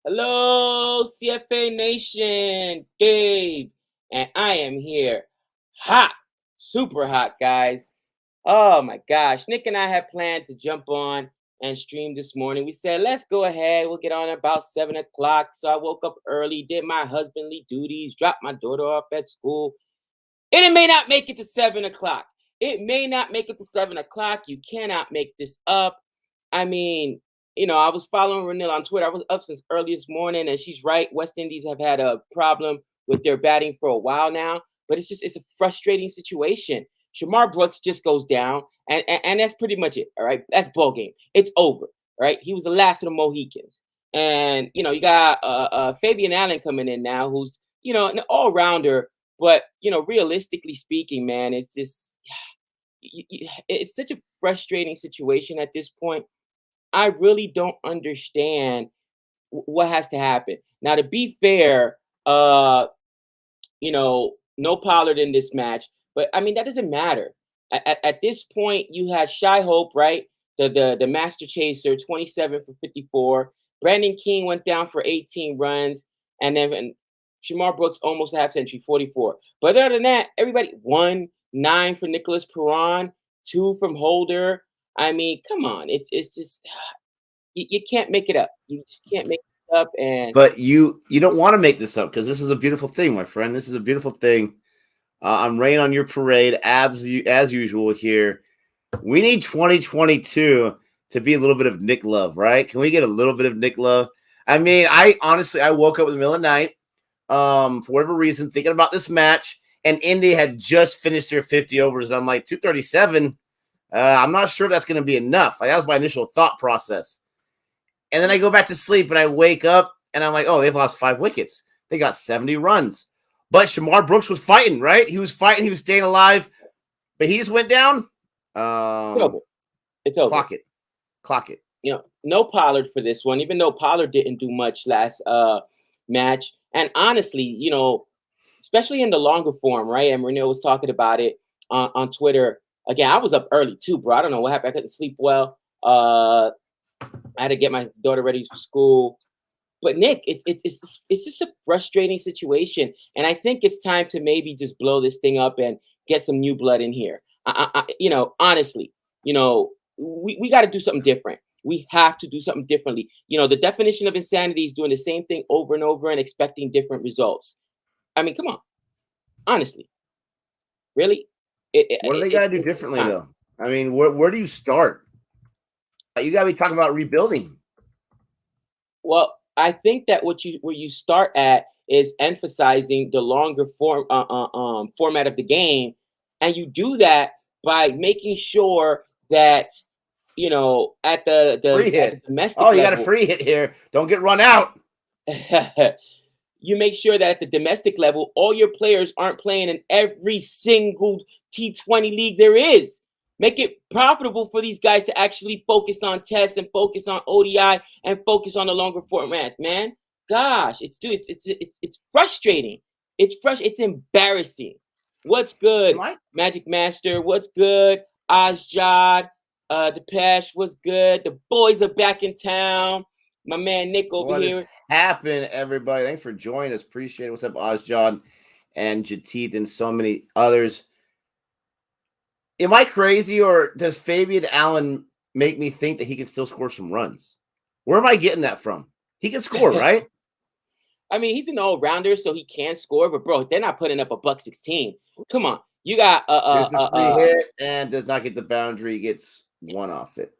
Hello, CFA Nation, Gabe, and I am here. Hot, super hot, guys. Oh my gosh, Nick and I had planned to jump on and stream this morning. We said, let's go ahead. We'll get on about 7 o'clock. So I woke up early, did my husbandly duties, dropped my daughter off at school, and it may not make it to 7 o'clock. It may not make it to 7 o'clock. You cannot make this up. I mean, I was following Renilla on Twitter. I was up since early this morning, and she's right. West Indies have had a problem with their batting for a while now, but it's a frustrating situation. Shamar Brooks just goes down, and that's pretty much it. All right, that's ball game. It's over. Right, he was the last of the Mohicans, and you got Fabian Allen coming in now, who's an all rounder, but realistically speaking, man, it's just it's such a frustrating situation at this point. I really don't understand what has to happen. Now, to be fair, no Pollard in this match, but I mean that doesn't matter. At this point, you had Shy Hope, right? The master chaser, 27 for 54. Brandon King went down for 18 runs, and then Shamar Brooks almost a half century, 44. But other than that, everybody 1-9 for Nicholas Perron, 2 from Holder. I mean, come on, it's just you can't make it up. You just can't make it up. And But you don't want to make this up because this is a beautiful thing, my friend. This is a beautiful thing. I'm raining on your parade, as usual here. We need 2022 to be a little bit of Nick Love, right? Can we get a little bit of Nick Love? I mean, I woke up in the middle of the night, for whatever reason, thinking about this match, and Indy had just finished their 50 overs, and I'm like, 237. I'm not sure if that's going to be enough. That was my initial thought process. And then I go back to sleep, and I wake up, and I'm like, oh, they've lost 5 wickets. They got 70 runs. But Shamar Brooks was fighting, right? He was fighting. He was staying alive. But he just went down. it's over. It's over. Clock it. No Pollard for this one, even though Pollard didn't do much last match. And honestly, especially in the longer form, right? And Renee was talking about it on Twitter. Again, I was up early too, bro. I don't know what happened. I couldn't sleep well. I had to get my daughter ready for school. But Nick, it's just a frustrating situation, and I think it's time to maybe just blow this thing up and get some new blood in here. Honestly, we got to do something different. We have to do something differently. The definition of insanity is doing the same thing over and over and expecting different results. I mean, come on, honestly, really. What do they got to do differently, though? I mean, where do you start? You got to be talking about rebuilding. Well, I think that where you start at is emphasizing the longer format of the game, and you do that by making sure that at the domestic level, you got a free hit here. Don't get run out. You make sure that at the domestic level, all your players aren't playing in every single T20 league there is. Make it profitable for these guys to actually focus on tests and focus on ODI and focus on the longer format, man. Gosh, it's frustrating. It's embarrassing. What's good, Magic Master? What's good, Ozjod? Depeche, what's good? The boys are back in town. My man Nick over here. What happened, everybody? Thanks for joining us. Appreciate it. What's up, Ozjod and Jatit and so many others. Am I crazy, or does Fabian Allen make me think that he can still score some runs? Where am I getting that from? He can score, right? I mean, he's an all-rounder, so he can score. But bro, they're not putting up a $116. Come on, you got there's a free hit and does not get the boundary. Gets one off it.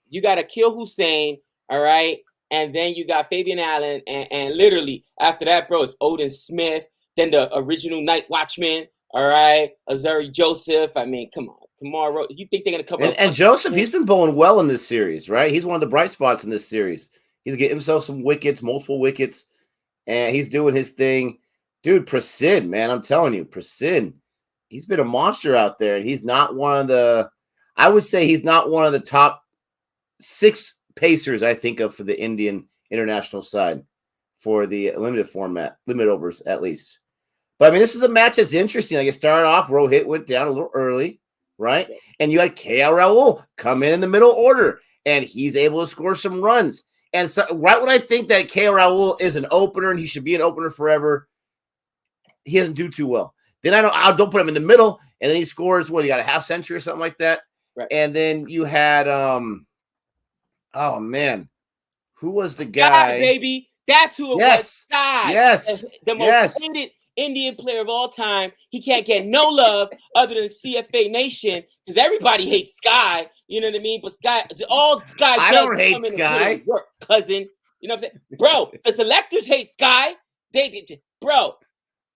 You got Akil Hussein, all right, and then you got Fabian Allen, and literally after that, bro, it's Odin Smith, then the original Night Watchman. All right, Azari Joseph. I mean, come on, tomorrow. You think they're gonna come up? And Joseph, he's been bowling well in this series, right? He's one of the bright spots in this series. He's getting himself some wickets, multiple wickets, and he's doing his thing. Dude, Prasid, man, I'm telling you, Prasid, he's been a monster out there, and he's not one of the. I would say he's not one of the top 6 pacers I think of for the Indian international side for the limited format, limit overs at least. But I mean, this is a match that's interesting. Like it started off, Rohit went down a little early, right? And you had KL Raul come in the middle order, and he's able to score some runs. And so right when I think that KO Raul is an opener and he should be an opener forever, he doesn't do too well. Then I don't put him in the middle, and then he scores, what, he got a half century or something like that. Right. And then you had oh man, who was the Sky, guy? baby. That's who it was. Sky. Yes. The most hated Indian player of all time. He can't get no love other than CFA Nation because everybody hates Sky. You know what I mean? But all Sky does. I don't hate Sky. Work, cousin. You know what I'm saying? Bro, the selectors hate Sky. Bro,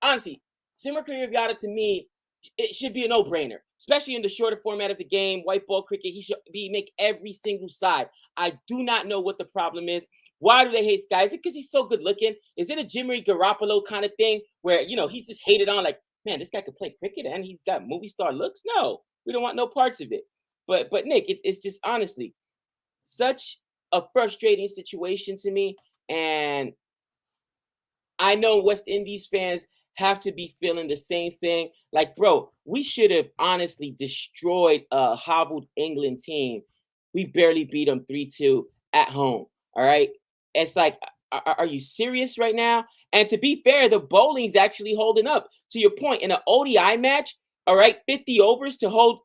honestly, Simmer Yatta to me, it should be a no-brainer, especially in the shorter format of the game, white ball cricket. He should make every single side. I do not know what the problem is. Why do they hate Sky? Is it because he's so good looking? Is it a Jimmy Garoppolo kind of thing where, he's just hated on like, man, this guy could play cricket and he's got movie star looks? No, we don't want no parts of it. But Nick, it's just honestly such a frustrating situation to me. And I know West Indies fans have to be feeling the same thing. Like, bro, we should have honestly destroyed a hobbled England team. We barely beat them 3-2 at home. All right. It's like, are you serious right now? And to be fair, the bowling's actually holding up. To your point, in an ODI match, all right, 50 overs to hold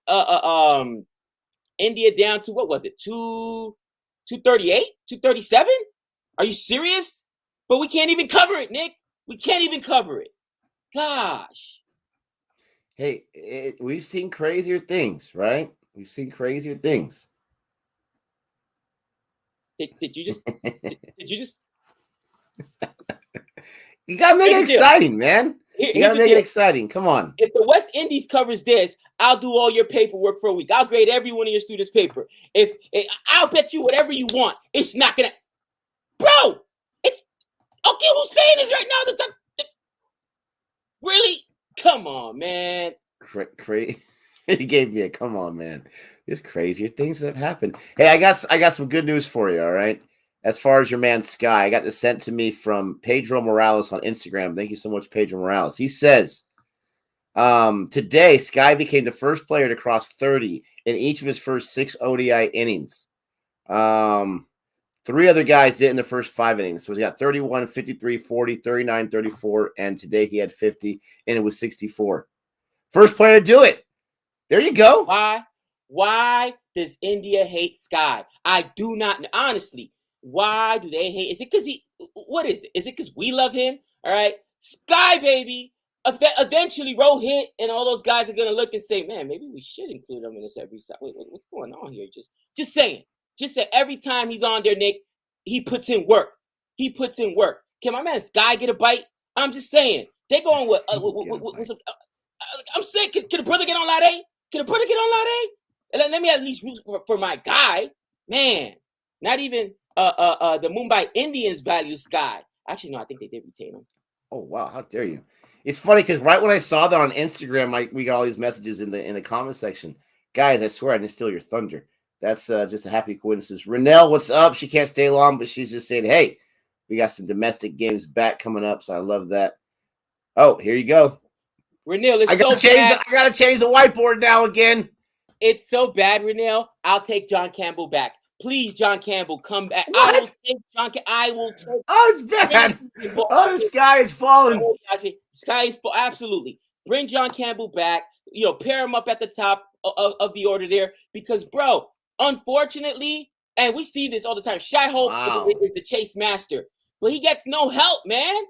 India down to, what was it, 238, 237? Are you serious? But we can't even cover it, Nick. We can't even cover it. Gosh. Hey, we've seen crazier things, right? We've seen crazier things. Did you just? You gotta make it exciting, man. You gotta make it exciting. Come on. If the West Indies covers this, I'll do all your paperwork for a week. I'll grade every one of your students' paper. If I'll bet you whatever you want, it's not gonna. Bro, it's okay. Who's saying this right now? Really? Come on, man. He gave me a come on, man. There's crazier things that have happened. Hey, I got some good news for you. All right. As far as your man Sky, I got this sent to me from Pedro Morales on Instagram. Thank you so much, Pedro Morales. He says, today Sky became the first player to cross 30 in each of his first 6 ODI innings. 3 other guys did in the first 5 innings. So he got 31, 53, 40, 39, 34, and today he had 50, and it was 64. First player to do it. There you go. Why does India hate Sky? I do not, honestly. Why do they hate? Is it because what is it? Is it because we love him? All right. Sky, baby. Eventually, Rohit and all those guys are going to look and say, man, maybe we should include him in this every side. Wait, what's going on here? Just saying. Just say every time he's on there, Nick, he puts in work. He puts in work. Can my man Sky get a bite? I'm just saying. They're going with I'm saying, can a brother get on Lade? Can a brother get on Lade? And let me at least root for my guy. Man, not even the Mumbai Indians value Sky. Actually, no, I think they did retain him. Oh, wow. How dare you? It's funny because right when I saw that on Instagram, we got all these messages in the comment section. Guys, I swear I didn't steal your thunder. That's just a happy coincidence. Renelle, what's up? She can't stay long, but she's just saying, hey, we got some domestic games back coming up, so I love that. Oh, here you go. Renelle, I gotta change the whiteboard now again. It's so bad, Renelle. I'll take John Campbell back. Please, John Campbell, come back. What? I will take. Oh, it's bad. Oh, the sky is falling. Sky is falling. Absolutely. Bring John Campbell back. Pair him up at the top of the order there because, bro, unfortunately, and we see this all the time, Shai Hope is the chase master, but he gets no help, man.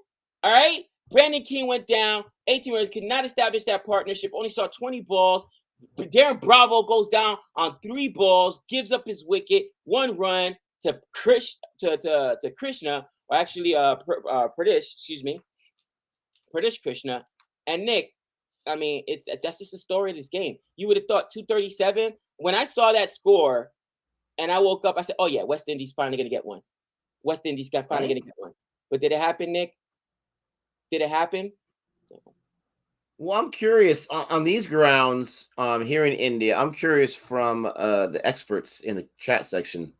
All right? Brandon King went down. 18 runs, could not establish that partnership, only saw 20 balls. Darren Bravo goes down on 3 balls, gives up his wicket, 1 run to Krishna, or actually Pradesh Krishna. And Nick, I mean, that's just the story of this game. You would have thought 237. When I saw that score and I woke up, I said, oh yeah, West Indies finally gonna get one. West Indies finally gonna get one. But did it happen, Nick? Did it happen? Well, I'm curious on these grounds here in India. I'm curious from the experts in the chat section.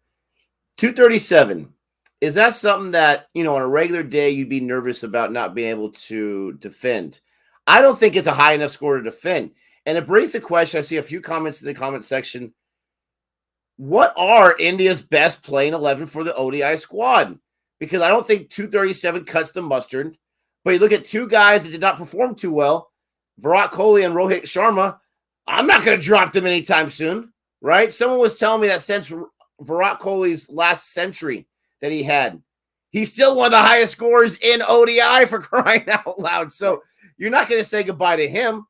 237. Is that something that, on a regular day you'd be nervous about not being able to defend? I don't think it's a high enough score to defend. And it brings the question. I see a few comments in the comment section. what are India's best playing 11 for the ODI squad? Because I don't think 237 cuts the mustard. But you look at two guys that did not perform too well, Virat Kohli and Rohit Sharma. I'm not going to drop them anytime soon, right? Someone was telling me that since Virat Kohli's last century that he had, he's still one of the highest scorers in ODI, for crying out loud. So you're not going to say goodbye to him.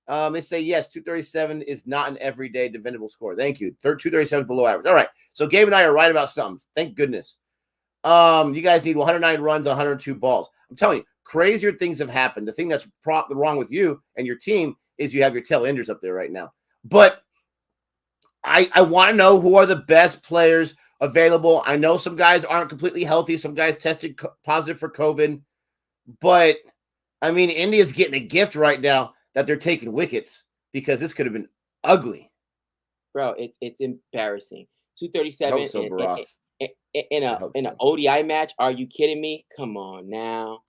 They say, yes, 237 is not an everyday defendable score. Thank you. 237 is below average. All right. So Gabe and I are right about something. Thank goodness. You guys need 109 runs, 102 balls. I'm telling you, crazier things have happened. The thing that's wrong with you and your team is you have your tail enders up there right now. But I want to know who are the best players available. I know some guys aren't completely healthy. Some guys tested positive for COVID. But, I mean, India's getting a gift right now that they're taking wickets, because this could have been ugly. Bro, it's embarrassing. 237 so, in an ODI match. Are you kidding me? Come on now.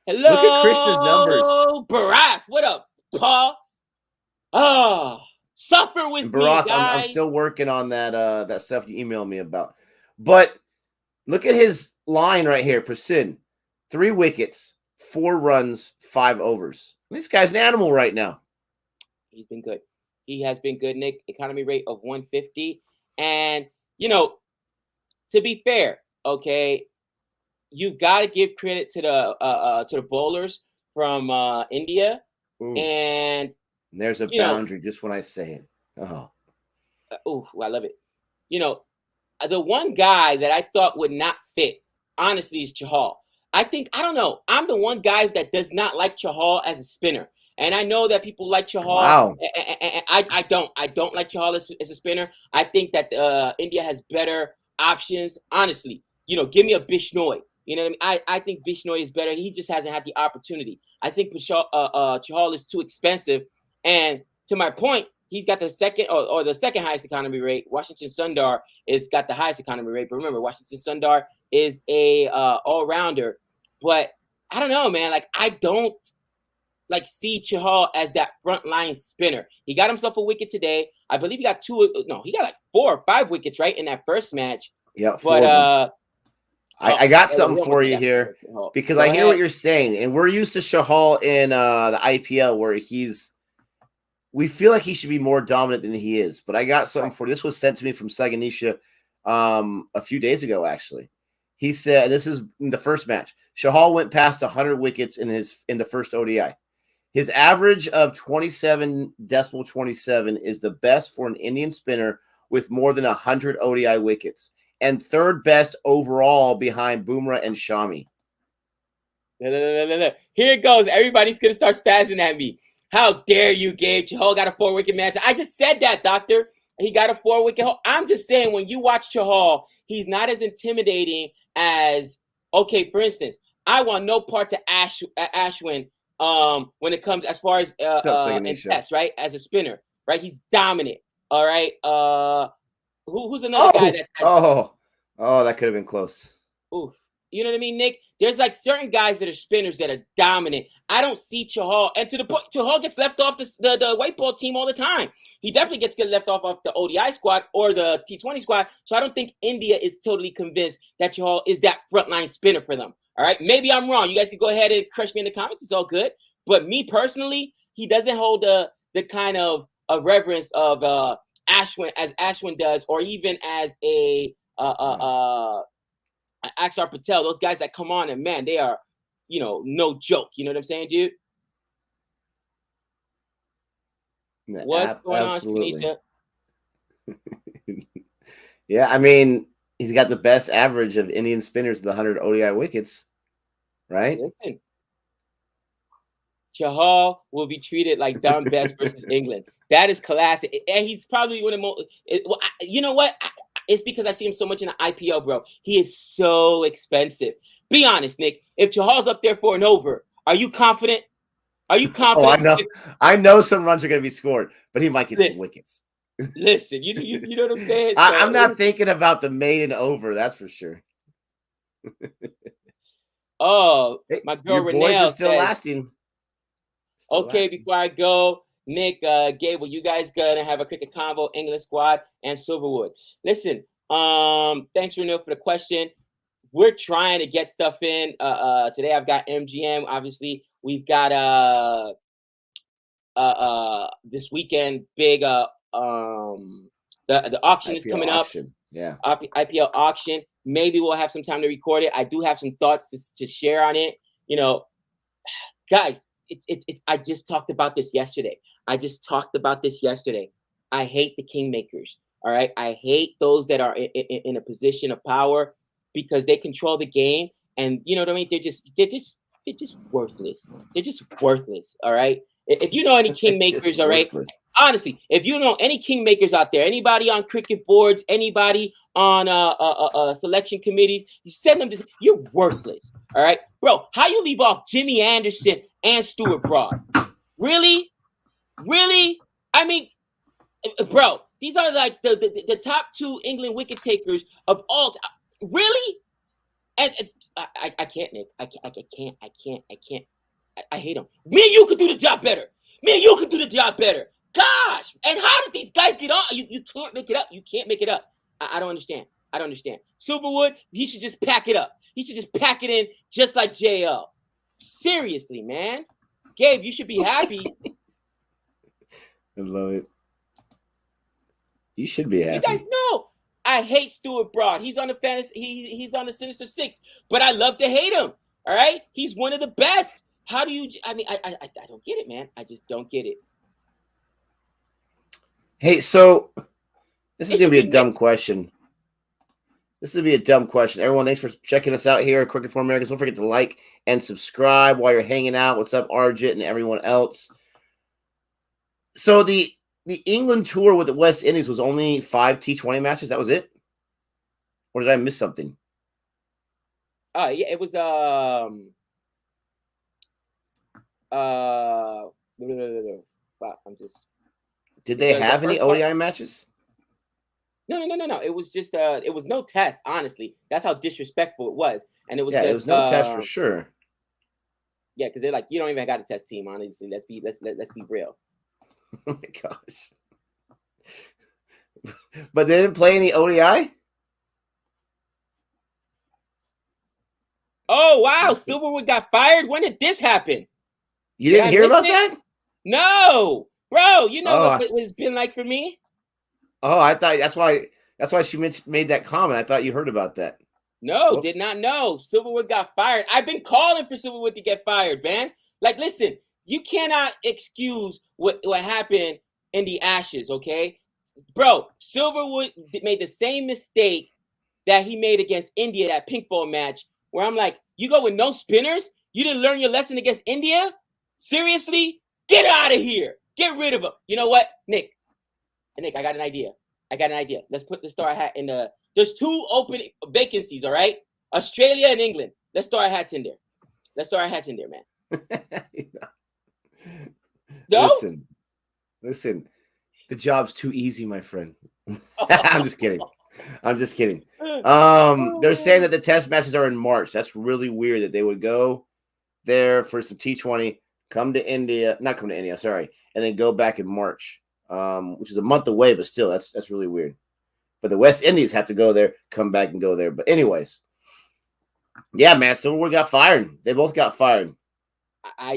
Hello, look at Krishna's numbers. Barack, what up, Paul? Oh, suffer with Barack, me, guys. I'm still working on that stuff you emailed me about. But look at his line right here. Prasid, 3 wickets, 4 runs, 5 overs. This guy's an animal right now. He's been good. He has been good, Nick. Economy rate of 150. And, you know, to be fair, okay, you've got to give credit to the bowlers from India. Ooh. And there's a boundary just when I say it. Oh. I love it. You know, the one guy that I thought would not fit, honestly, is Chahal. I don't know. I'm the one guy that does not like Chahal as a spinner. And I know that people like Chahal. Wow. And I don't like Chahal as a spinner. I think that India has better options. Honestly, you know, give me a Bishnoi. You know what I mean? I think Bishnoi is better. He just hasn't had the opportunity. I think Chahal is too expensive. And to my point, he's got the second or the second highest economy rate. Washington Sundar is got the highest economy rate. But remember, Washington Sundar is a all-rounder. But I don't know, man. Like, I don't see Chahal as that frontline spinner. He got himself a wicket today. I believe he got 4 or 5 wickets, right, in that first match. Yeah, 4 of them. I got something for you here, because I hear what you're saying, and we're used to Chahal in the IPL where we feel like he should be more dominant than he is. But I got something for you. This was sent to me from Saganisha a few days ago, actually. He said, this is in the first match, Chahal went past 100 wickets in the first ODI. His average of 27.27 is the best for an Indian spinner with more than 100 ODI wickets, and third best overall behind Bumrah and Shami. No. Here it goes. Everybody's going to start spazzing at me. How dare you, Gabe? Chahal got a 4-wicket match. I just said that, doctor. He got a 4-wicket. I'm just saying, when you watch Chahal, he's not as intimidating as, okay, for instance, I want no part to Ashwin when it comes as far as in tests, right? As a spinner, right? He's dominant. All right. Who's another guy that? That could have been close. Ooh, you know what I mean, Nick? There's like certain guys that are spinners that are dominant. I don't see Chahal, and to the point, Chahal gets left off the white ball team all the time. He definitely gets left off the ODI squad or the T20 squad. So I don't think India is totally convinced that Chahal is that frontline spinner for them. All right, maybe I'm wrong. You guys can go ahead and crush me in the comments. It's all good. But me personally, he doesn't hold the kind of a reverence of Ashwin as Ashwin does, or even as a Axar Patel. Those guys that come on and, man, they are, no joke. You know what I'm saying, dude? What's going on, Kanisha? Yeah, I mean, he's got the best average of Indian spinners with 100 ODI wickets, right? Listen, Chahal will be treated like Don Best versus England. That is classic. And he's probably one of the most... you know what? It's because I see him so much in the IPL, bro. He is so expensive. Be honest, Nick. If Chahal's up there for an over, are you confident? Are you confident? I know some runs are going to be scored, but he might get some wickets. Listen, you know what I'm saying? So, I'm not thinking about the maiden over, that's for sure. Oh, my girl Renee are still lasting. Before I go, Nick, Gabe, you guys gonna have a cricket combo, England squad, and Silverwood? Listen, thanks Renil for the question. We're trying to get stuff in. Today I've got MGM. Obviously, we've got this weekend big the auction is IPL coming auction. Yeah. IPL auction. Maybe we'll have some time to record it. I do have some thoughts to share on it. You know, guys, it's I just talked about this yesterday. I hate the kingmakers. All right. I hate those that are in a position of power because they control the game. And you know what I mean? They're just worthless. They're just worthless. All right. If you know any kingmakers, all right. Honestly, if you know any kingmakers out there, anybody on cricket boards, anybody on selection committees, you send them this. You're worthless. All right, bro. How you leave off Jimmy Anderson and Stuart Broad? Really? I mean, bro, these are like the top two England wicket takers of all time. Really? And I can't, Nick. I can't. I hate them. Me and you could do the job better. Gosh, and how did these guys get on? You can't make it up. I don't understand. Silverwood, he should just pack it up. He should just pack it in just like JL. Seriously, man. Gabe, you should be happy. I love it. You should be happy. You guys know I hate Stuart Broad. He's on the fantasy. He's on the Sinister Six, but I love to hate him. All right, he's one of the best. How do you? I mean, I don't get it, man. I just don't get it. Hey, so this is going to be a dumb question. Everyone, thanks for checking us out here at Cricket for Americans. Don't forget to like and subscribe while you're hanging out. What's up, Arjit and everyone else? So the England tour with the West Indies was only 5 T20 matches. That was it? Or did I miss something? Yeah, it was I'm just. Did they have any ODI matches? No. It was just it was no test, honestly. That's how disrespectful it was. And it was it was no test for sure. Yeah, because they're like, you don't even got a test team, honestly. Let's be real. Oh my gosh. But they didn't play any ODI? Oh wow, Silverwood got fired. When did this happen? You didn't hear about that? No. Bro, you know what it's been like for me? Oh, I thought that's why she made that comment. I thought you heard about that. No, Whoops. Did not know. Silverwood got fired. I've been calling for Silverwood to get fired, man. Like, listen, you cannot excuse what happened in the Ashes, okay? Bro, Silverwood made the same mistake that he made against India, that pink ball match, where I'm like, you go with no spinners? You didn't learn your lesson against India? Seriously? Get out of here. Get rid of him. You know what, Nick, I got an idea. Let's put the star hat in the. There's 2 open vacancies, all right? Australia and England. Let's throw our hats in there. Man. No? Listen. The job's too easy, my friend. I'm just kidding. They're saying that the test matches are in March. That's really weird that they would go there for some T20, not come to India, and then go back in March, which is a month away, but still, that's really weird. But the West Indies have to go there, come back and go there. But anyways, yeah, man, Silverwood got fired. They both got fired. I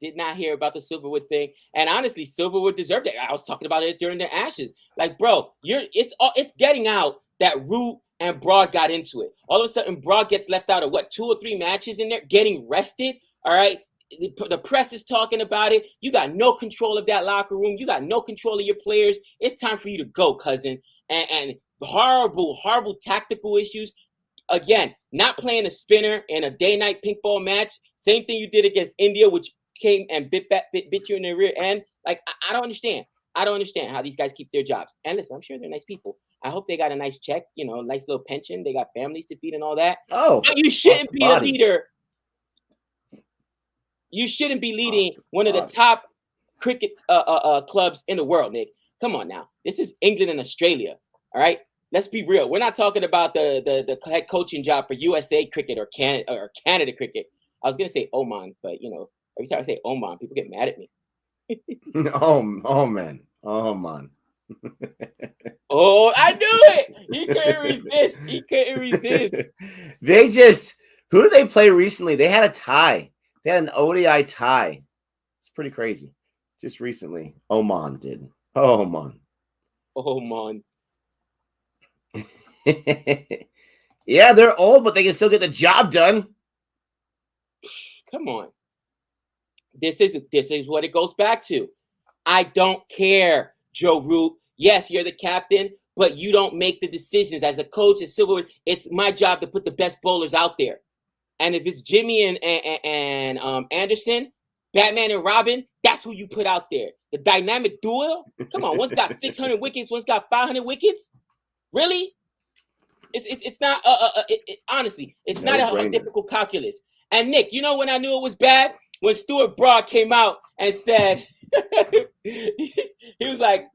did not hear about the Silverwood thing, and honestly, Silverwood deserved it. I was talking about it during the Ashes. Like, bro, it's getting out that Root and Broad got into it. All of a sudden, Broad gets left out of 2 or 3 matches in there, getting rested. All right, the press is talking about it. You got no control of that locker room. You got no control of your players. It's time for you to go, cousin. And horrible tactical issues. Again, not playing a spinner in a day-night pink ball match. Same thing you did against India, which came and bit you in the rear end. Like, I don't understand. How these guys keep their jobs. And listen, I'm sure they're nice people. I hope they got a nice check, nice little pension. They got families to feed and all that. Oh, but you shouldn't be a leader. You shouldn't be leading one of the top cricket clubs in the world, Nick. Come on now. This is England and Australia. All right. Let's be real. We're not talking about the head coaching job for USA cricket or Canada cricket. I was gonna say Oman, but every time I say Oman, people get mad at me. Oh man. Oh man. Oh, I knew it. He couldn't resist. He couldn't resist. They just who did they play recently? They had a tie. They had an ODI tie. It's pretty crazy. Just recently, Oman did. Oman. Oh man. Yeah, they're old, but they can still get the job done. Come on. This is what it goes back to. I don't care, Joe Root. Yes, you're the captain, but you don't make the decisions. As a coach at Silver, it's my job to put the best bowlers out there. And if it's Jimmy and Anderson, Batman and Robin, that's who you put out there. The dynamic duo. Come on, one's got 600 wickets, one's got 500 wickets. Really? It's not. Honestly, it's not a difficult calculus. And Nick, you know when I knew it was bad? When Stuart Broad came out and said, he was like,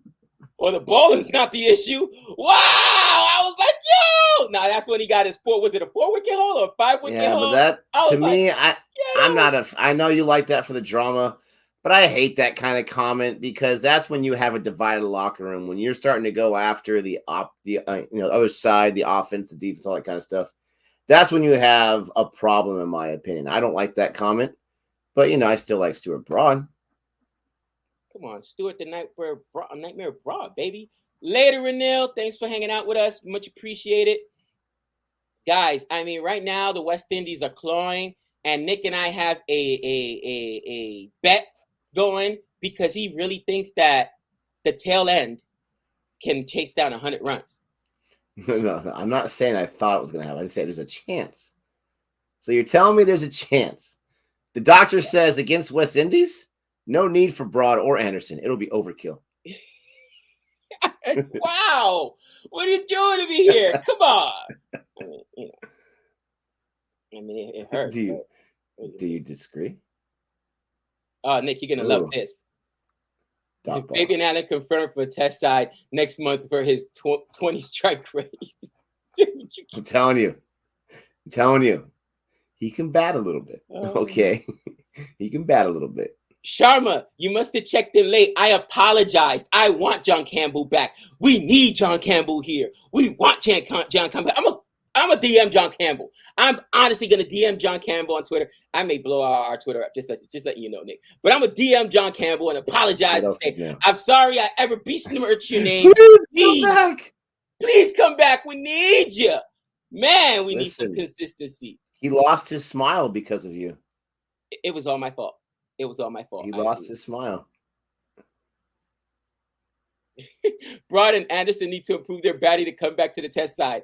well, the bowling's not the issue. Wow! I was like, yo! Now that's when he got his was it a 4-wicket haul or a 5-wicket haul? Yeah, but that, to me, I'm not a, I know you like that for the drama, but I hate that kind of comment because that's when you have a divided locker room. When you're starting to go after the other side, the offense, the defense, all that kind of stuff, that's when you have a problem, in my opinion. I don't like that comment. But, I still like Stuart Broad. Come on, Stuart the Nightmare Broad, baby. Later, Renil. Thanks for hanging out with us. Much appreciated. Guys, I mean, right now, the West Indies are clawing, and Nick and I have a bet going because he really thinks that the tail end can chase down 100 runs. No, I'm not saying I thought it was going to happen. I just say there's a chance. So you're telling me there's a chance. The doctor says against West Indies, no need for Broad or Anderson. It'll be overkill. Wow. What are you doing to me here? Come on. I mean, it hurts. Do you disagree? Oh, Nick, you're going to love this. Fabian Allen confirmed for test side next month for his 20 strike rate. I'm telling you. He can bat a little bit. Okay. He can bat a little bit. Sharma, you must have checked in late. I apologize. I want John Campbell back. We need John Campbell here. We want John Campbell. I'm a DM John Campbell. I'm honestly going to DM John Campbell on Twitter. I may blow our Twitter up, just letting you know, Nick. But I'm going to DM John Campbell and apologize and say, I'm sorry I ever besmirched your name. Please come back. We need you. Man, we need some consistency. He lost his smile because of you. It was all my fault. He lost his smile. Broad and Anderson need to improve their batting to come back to the test side.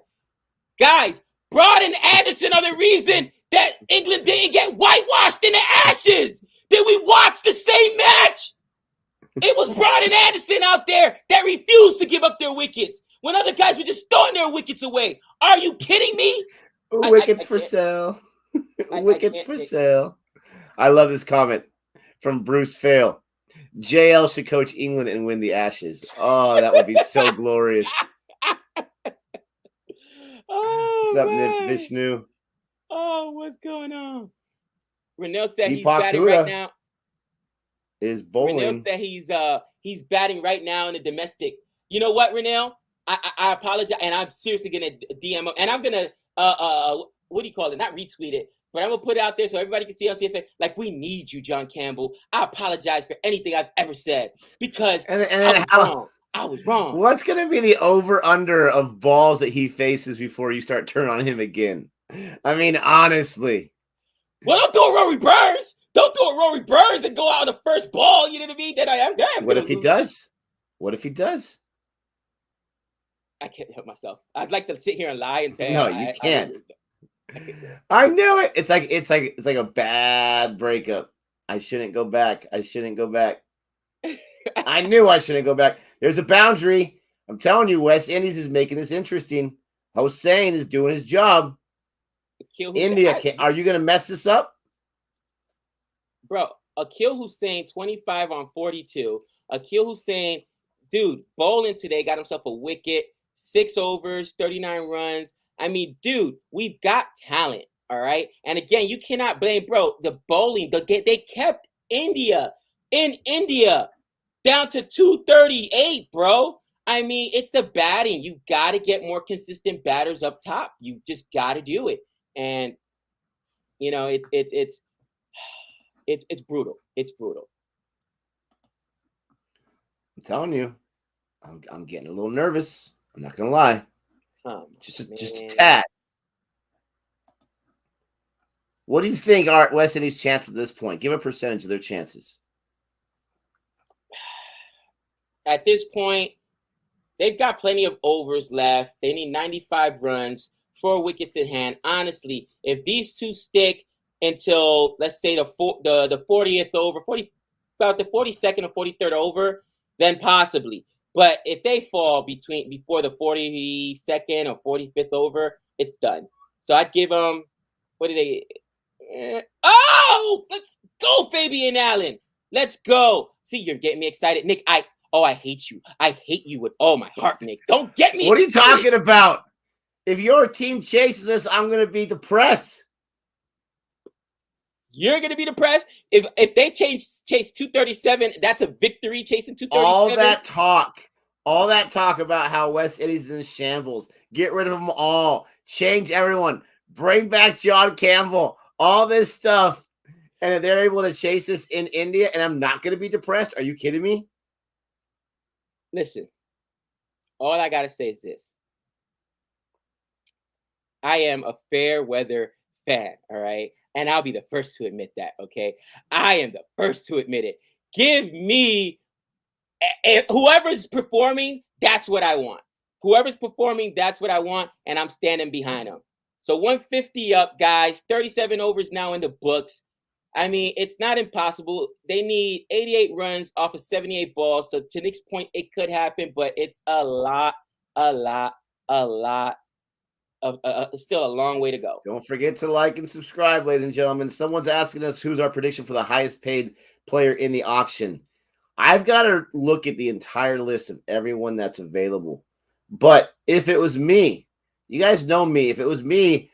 Guys, Broad and Anderson are the reason that England didn't get whitewashed in the Ashes. Did we watch the same match? It was Broad and Anderson out there that refused to give up their wickets when other guys were just throwing their wickets away. Are you kidding me? Wickets for sale. Wickets for sale. I love this comment from Bruce Fail. JL should coach England and win the Ashes. Oh, that would be so glorious. What's up, Nick Vishnu? Oh, what's going on? Renell said he's batting right now. Is bowling. Renell said he's batting right now in the domestic. You know what, Renell? I apologize, and I'm seriously gonna DM him, and I'm gonna what do you call it? Not retweet it, but I'm gonna put it out there so everybody can see on CFA. Like, we need you, John Campbell. I apologize for anything I've ever said because I was wrong. What's going to be the over-under of balls that he faces before you start turning on him again? I mean, honestly. Well, don't do a Rory Burns. Don't do a Rory Burns and go out on the first ball. You know what I mean? Then I am damn. What if he does? What if he does? I can't help myself. I'd like to sit here and lie and say, no, you can't. I knew it. It's like a bad breakup. I shouldn't go back. I knew I shouldn't go back. There's a boundary. I'm telling you, West Indies is making this interesting. Hossein is doing his job. India, are you going to mess this up? Bro, Akil Hussain, 25 on 42. Akil Hussain, dude, bowling today, got himself a wicket, 6 overs, 39 runs. I mean, dude, we've got talent, all right? And again, you cannot blame, bro, the bowling. They kept India in India, down to 238, bro. I mean, it's the batting. You got to get more consistent batters up top. You just got to do it. And you know, it's brutal. It's brutal. I'm telling you, I'm getting a little nervous. I'm not gonna lie. Just a tad. What do you think are West Indies' chances at this point? Give a percentage of their chances. At this point, they've got plenty of overs left. They need 95 runs, 4 wickets in hand. Honestly, if these two stick until, let's say, the 40th over, about the 42nd or 43rd over, then possibly. But if they fall before the 42nd or 45th over, it's done. So I'd give them, what do they? Oh, let's go, Fabian Allen. Let's go. See, you're getting me excited, Nick. I hate you. I hate you with all my heart, Nick. Don't get me What excited. Are you talking about? If your team chases us, I'm going to be depressed. You're going to be depressed? If they chase 237, that's a victory chasing 237. All that talk about how West Indies is in shambles. Get rid of them all. Change everyone. Bring back John Campbell. All this stuff. And they're able to chase us in India, and I'm not going to be depressed? Are you kidding me? Listen, all I got to say is this. I am a fair weather fan, all right? And I'll be the first to admit that, okay? I am the first to admit it. Give me whoever's performing, that's what I want. Whoever's performing, that's what I want, and I'm standing behind them. So 150 up, guys. 37 overs now in the books. I mean, it's not impossible. They need 88 runs off of 78 balls. So to Nick's point, it could happen, but it's a lot of still a long way to go. Don't forget to like and subscribe, ladies and gentlemen. Someone's asking us who's our prediction for the highest paid player in the auction. I've got to look at the entire list of everyone that's available. But if it was me, you guys know me. If it was me,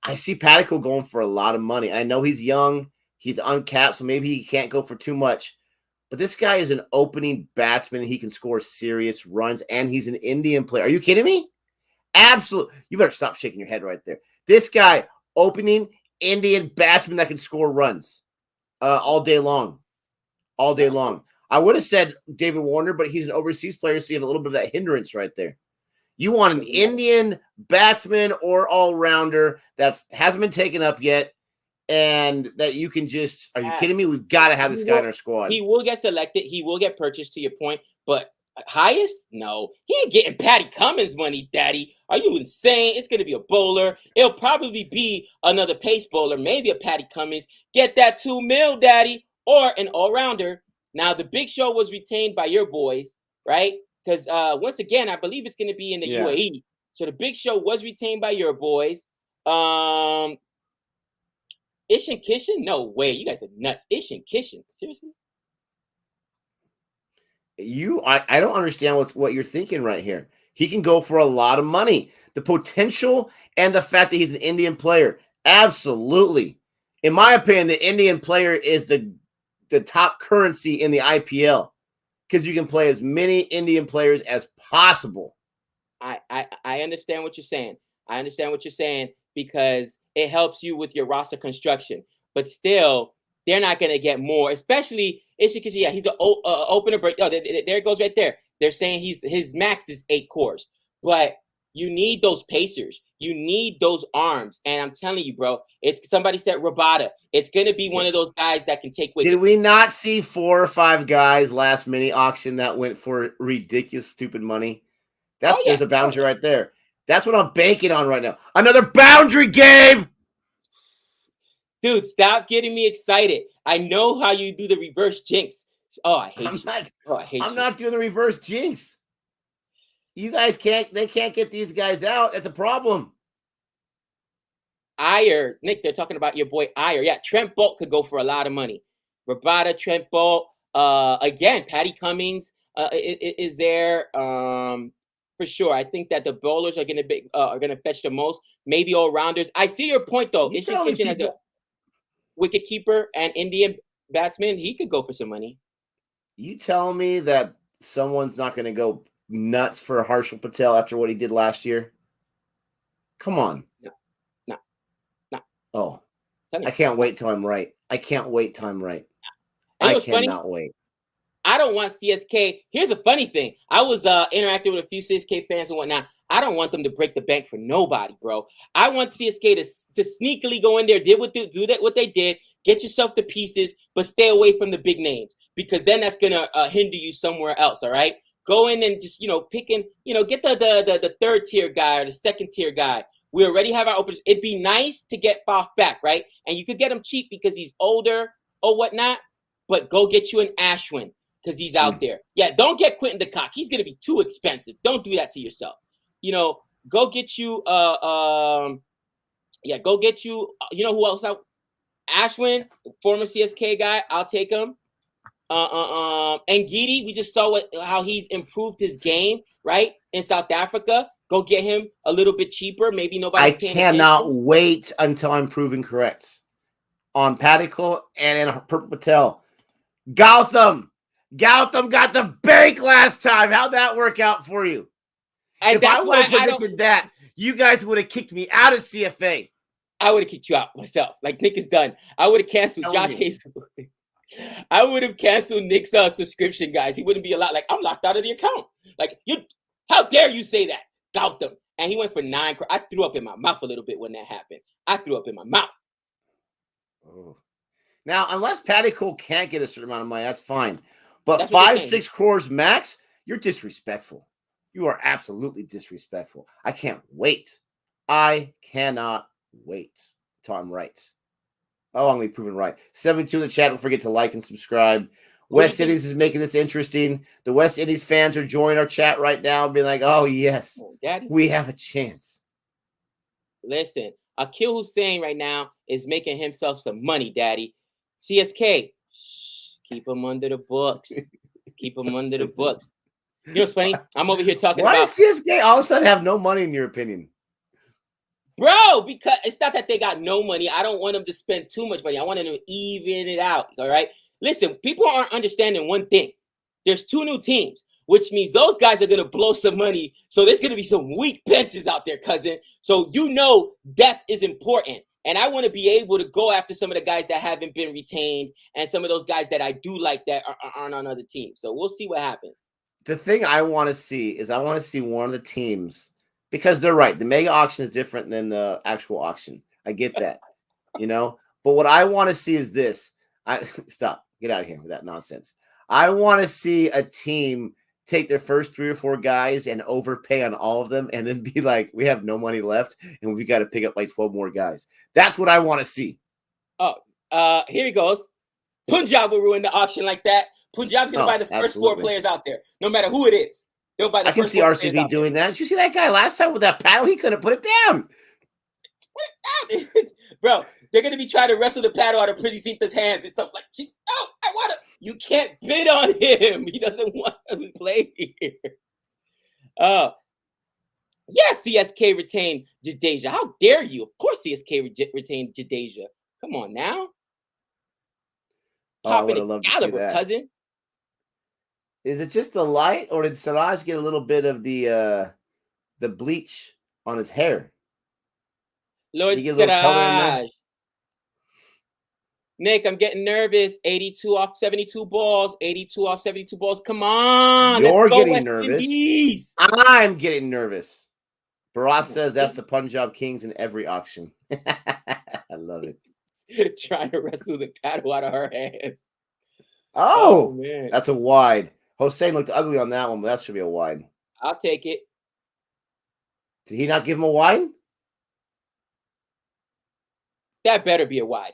I see Paddico going for a lot of money. I know he's young. He's uncapped, so maybe he can't go for too much. But this guy is an opening batsman. He can score serious runs, and he's an Indian player. Are you kidding me? Absolutely. You better stop shaking your head right there. This guy, opening Indian batsman that can score runs all day long. All day long. I would have said David Warner, but he's an overseas player, so you have a little bit of that hindrance right there. You want an Indian batsman or all-rounder that hasn't been taken up yet, and that you can just – are you kidding me? We've got to have this guy in our squad. He will get selected. He will get purchased, to your point, but highest? No. He ain't getting Patty Cummins money, Daddy. Are you insane? It's going to be a bowler. It'll probably be another pace bowler, maybe a Patty Cummins. Get that $2 million, Daddy, or an all-rounder. Now, the Big Show was retained by your boys, right? Because once again, I believe it's going to be in the UAE. So the Big Show was retained by your boys. Ish and Kishan? No way. You guys are nuts. Ish and Kishan. Seriously? I don't understand what you're thinking right here. He can go for a lot of money. The potential and the fact that he's an Indian player. Absolutely. In my opinion, the Indian player is the top currency in the IPL because you can play as many Indian players as possible. I understand what you're saying. I understand what you're saying because it helps you with your roster construction. But still, they're not going to get more, especially Ishikashi. Yeah, he's an opener break. Oh, there it goes right there. They're saying his max is 8 cores. But you need those pacers. You need those arms. And I'm telling you, bro, somebody said Rabada. It's going to be one of those guys that can take wickets. Did we not see 4 or 5 guys last mini auction that went for ridiculous, stupid money? There's a boundary right there. That's what I'm banking on right now. Another boundary game. Dude, stop getting me excited. I know how you do the reverse jinx. Oh, I hate you. I'm not doing the reverse jinx. You guys can't get these guys out. That's a problem. Iyer, Nick, they're talking about your boy Iyer. Yeah, Trent Bolt could go for a lot of money. Rabada, Trent Bolt. Again, Patty Cummins is there for sure. I think that the bowlers are gonna fetch the most. Maybe all rounders. I see your point though. Ishan Kitchen has a wicket keeper and Indian batsman. He could go for some money. You tell me that someone's not going to go nuts for Harshal Patel after what he did last year? Come on. No. Oh, I can't wait till I'm right. I can't wait till I'm right. I cannot wait. I don't want CSK. Here's a funny thing. I was interacting with a few CSK fans and whatnot. I don't want them to break the bank for nobody, bro. I want CSK to sneakily go in there, what they did, get yourself to pieces, but stay away from the big names, because then that's gonna hinder you somewhere else. All right, go in and just get the third tier guy or the second tier guy. We already have our openers. It'd be nice to get back, right? And you could get him cheap because he's older or whatnot. But go get you an Ashwin, because he's out there. Yeah, don't get Quentin de Kock. He's gonna be too expensive. Don't do that to yourself. Go get you go get you who else out? Ashwin, former CSK guy. I'll take him. And Gidi, we just saw how he's improved his game, right? In South Africa. Go get him a little bit cheaper. Maybe nobody's paying attention. I cannot wait until I'm proven correct on Padikkal and in Purple Patel. Gautam got the bank last time. How'd that work out for you? And if I would have predicted that, you guys would have kicked me out of CFA. I would have kicked you out myself. Like Nick is done. I would have canceled Josh Hayes. I would have canceled Nick's subscription, guys. He wouldn't be allowed. Like, I'm locked out of the account. Like, how dare you say that? Gautam. And he went for 9. I threw up in my mouth a little bit when that happened. I threw up in my mouth. Oh. Now, unless Padikkal can't get a certain amount of money, that's fine. But 5-6 crores max, you're disrespectful. You are absolutely disrespectful. I can't wait. I cannot wait till I'm right. Oh, I'm going to be proven right. 72 in the chat. Don't forget to like and subscribe. West Indies is making this interesting. The West Indies fans are joining our chat right now, being like, oh, yes, Daddy, we have a chance. Listen, Akil Hussein right now is making himself some money, Daddy. CSK, keep him under the books. Keep him under the books. You know what's funny? I'm over here talking about. Why does CSK all of a sudden have no money, in your opinion? Bro, because it's not that they got no money. I don't want them to spend too much money. I want them to even it out, all right? Listen, people aren't understanding one thing. There's 2 new teams, which means those guys are going to blow some money. So there's going to be some weak benches out there, cousin. So depth is important. And I want to be able to go after some of the guys that haven't been retained and some of those guys that I do like that aren't on other teams. So we'll see what happens. The thing I want to see is one of the teams, because they're right. The mega auction is different than the actual auction. I get that, But what I want to see is this. Stop. Get out of here with that nonsense. I want to see a team take their first 3 or 4 guys and overpay on all of them and then be like, we have no money left and we got to pick up like 12 more guys. That's what I want to see. Oh, here he goes. Punjab will ruin the auction like that. Punjab's going to buy the first 4 players out there, no matter who it is. They'll buy the I can see RCB doing that. Did you see that guy last time with that paddle? He couldn't put it down. Bro, they're going to be trying to wrestle the paddle out of Pretty Zinta's hands and stuff like, I want to. You can't bid on him. He doesn't want to play here. Yes, CSK retained Jadeja. How dare you? Of course CSK retained Jadeja. Come on now. Pop in a caliber, cousin. Is it just the light, or did Siraj get a little bit of the bleach on his hair? Lord Siraj. Nick, I'm getting nervous. 82 off 72 balls. 82 off 72 balls. Come on. You're let's go, getting West nervous. Indies. I'm getting nervous. Bharat says that's the Punjab Kings in every auction. I love it. Trying to wrestle the paddle out of her hands. Oh man. That's a wide. Hossein looked ugly on that one, but that should be a wide. I'll take it. Did he not give him a wide? That better be a wide.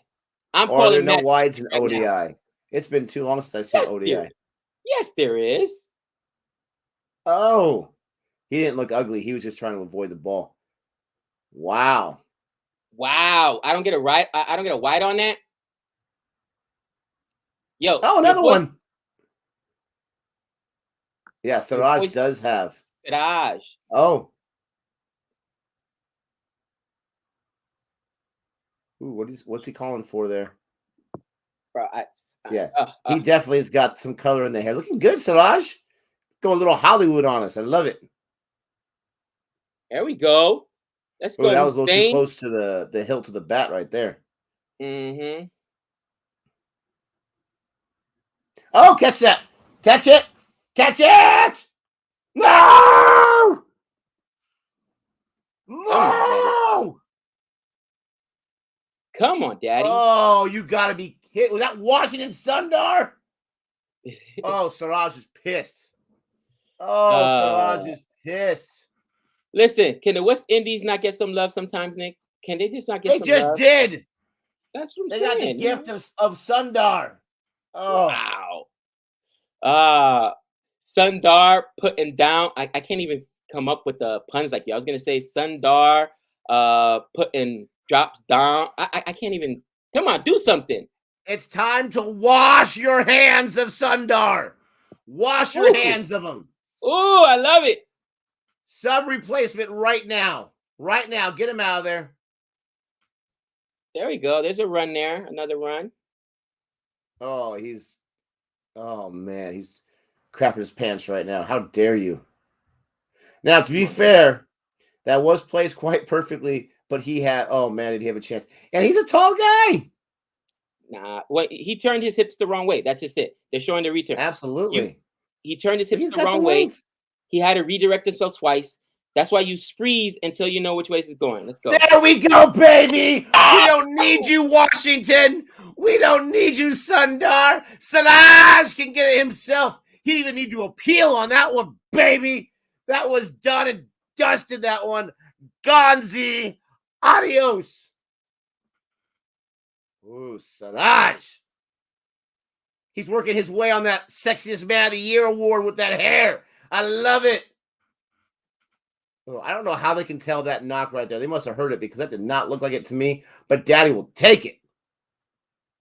I'm calling there no wides in ODI. Now. It's been too long since I've seen ODI. Yes, there is. Oh, he didn't look ugly. He was just trying to avoid the ball. Wow. Wow. I don't get a right. I don't get a wide on that. Yo. Oh, another one. Yeah, Siraj does have. Siraj. Oh. Ooh, what's he calling for there? bro. Yeah, he definitely has got some color in the hair. Looking good, Siraj. Go a little Hollywood on us. I love it. There we go. Let's Oh, go, that was a little too Hussein. close to the hilt of the bat right there. Mm-hmm. Oh, catch that. Catch it. Catch it. No! No! Come on, Daddy. Oh, you got to be hit. Was that Washington Sundar? Oh, Siraj is pissed. Oh, Siraj is pissed. Listen, can the West Indies not get some love sometimes, Nick? Can they just not get some love? They just did. That's what I'm they saying. They got the gift of Sundar. Oh. Wow. Sundar putting down. I can't even come up with the puns like you. I was going to say Sundar putting drops down. I can't even. Come on, do something. It's time to wash your hands of Sundar. Wash your hands of him. Ooh, I love it. Sub replacement right now. Right now. Get him out of there. There we go. There's a run there. Another run. Oh, man. He's crapping his pants right now. How dare you? Now, to be fair, that was placed quite perfectly, but he had, oh man, did he have a chance? And he's a tall guy. Nah, he turned his hips the wrong way. That's just it. They're showing the return. Absolutely. He turned his hips the wrong way. He had to redirect himself twice. That's why you freeze until you know which way it's going. Let's go. There we go, baby. We don't need you, Washington. We don't need you, Sundar. Siraj can get it himself. He didn't even need to appeal on that one, baby. That was done and dusted, that one. Gonzi. Adios. Ooh, Siraj. He's working his way on that Sexiest Man of the Year award with that hair. I love it. Oh, I don't know how they can tell that knock right there. They must have heard it because that did not look like it to me. But Daddy will take it.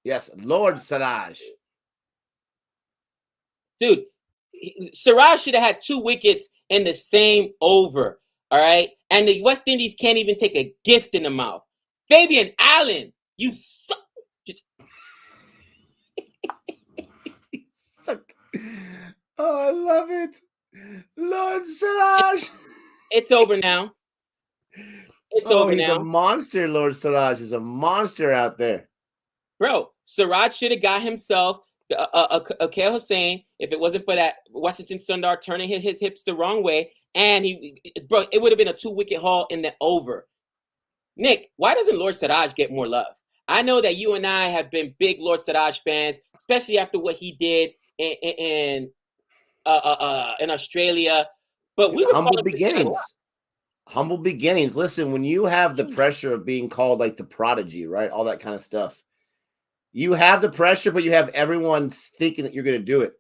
Yes, Lord Siraj. Dude, Siraj should have had 2 wickets in the same over. All right? And the West Indies can't even take a gift in the mouth. Fabian Allen, you suck. Oh, I love it. Lord Siraj. It's over now. It's over now. He's a monster, Lord Siraj. Is a monster out there. Bro, Siraj should have got himself a Kale Hussein if it wasn't for that Washington Sundar turning his hips the wrong way. And it would have been a 2-wicket haul in the over. Nick, why doesn't Lord Siraj get more love? I know that you and I have been big Lord Siraj fans, especially after what he did in Australia. But we were humble beginnings. Humble beginnings. Listen, when you have the pressure of being called like the prodigy, right? All that kind of stuff. You have the pressure, but you have everyone thinking that you're going to do it.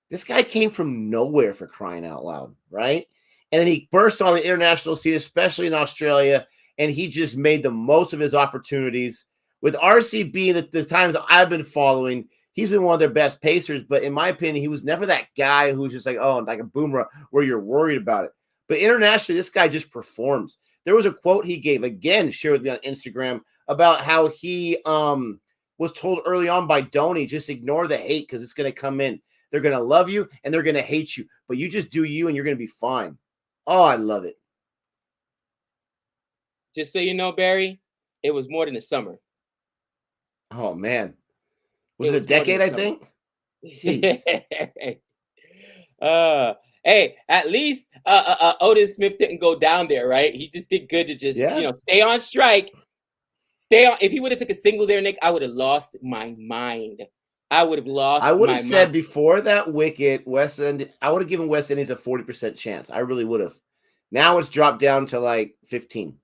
This guy came from nowhere, for crying out loud, right? And then he burst on the international scene, especially in Australia, and he just made the most of his opportunities. With RCB, the times I've been following, he's been one of their best pacers, but in my opinion, he was never that guy who's just like, oh, like a boomerang where you're worried about it. But internationally, this guy just performs. There was a quote he gave, again, shared with me on Instagram, about how he was told early on by Dhoni, just ignore the hate because it's going to come in. They're going to love you and they're going to hate you, but you just do you and you're going to be fine. Oh, I love it. Just so you know, Barry, it was more than a summer. Oh, man. Was it a decade, I think? Jeez. Hey, at least Otis Smith didn't go down there, right? He just did good to just, stay on strike. Stay on. If he would have took a single there, Nick, I would have lost my mind. I would have lost my mind. I would have said before that wicket, I would have given West Indies a 40% chance. I really would have. Now it's dropped down to like 15.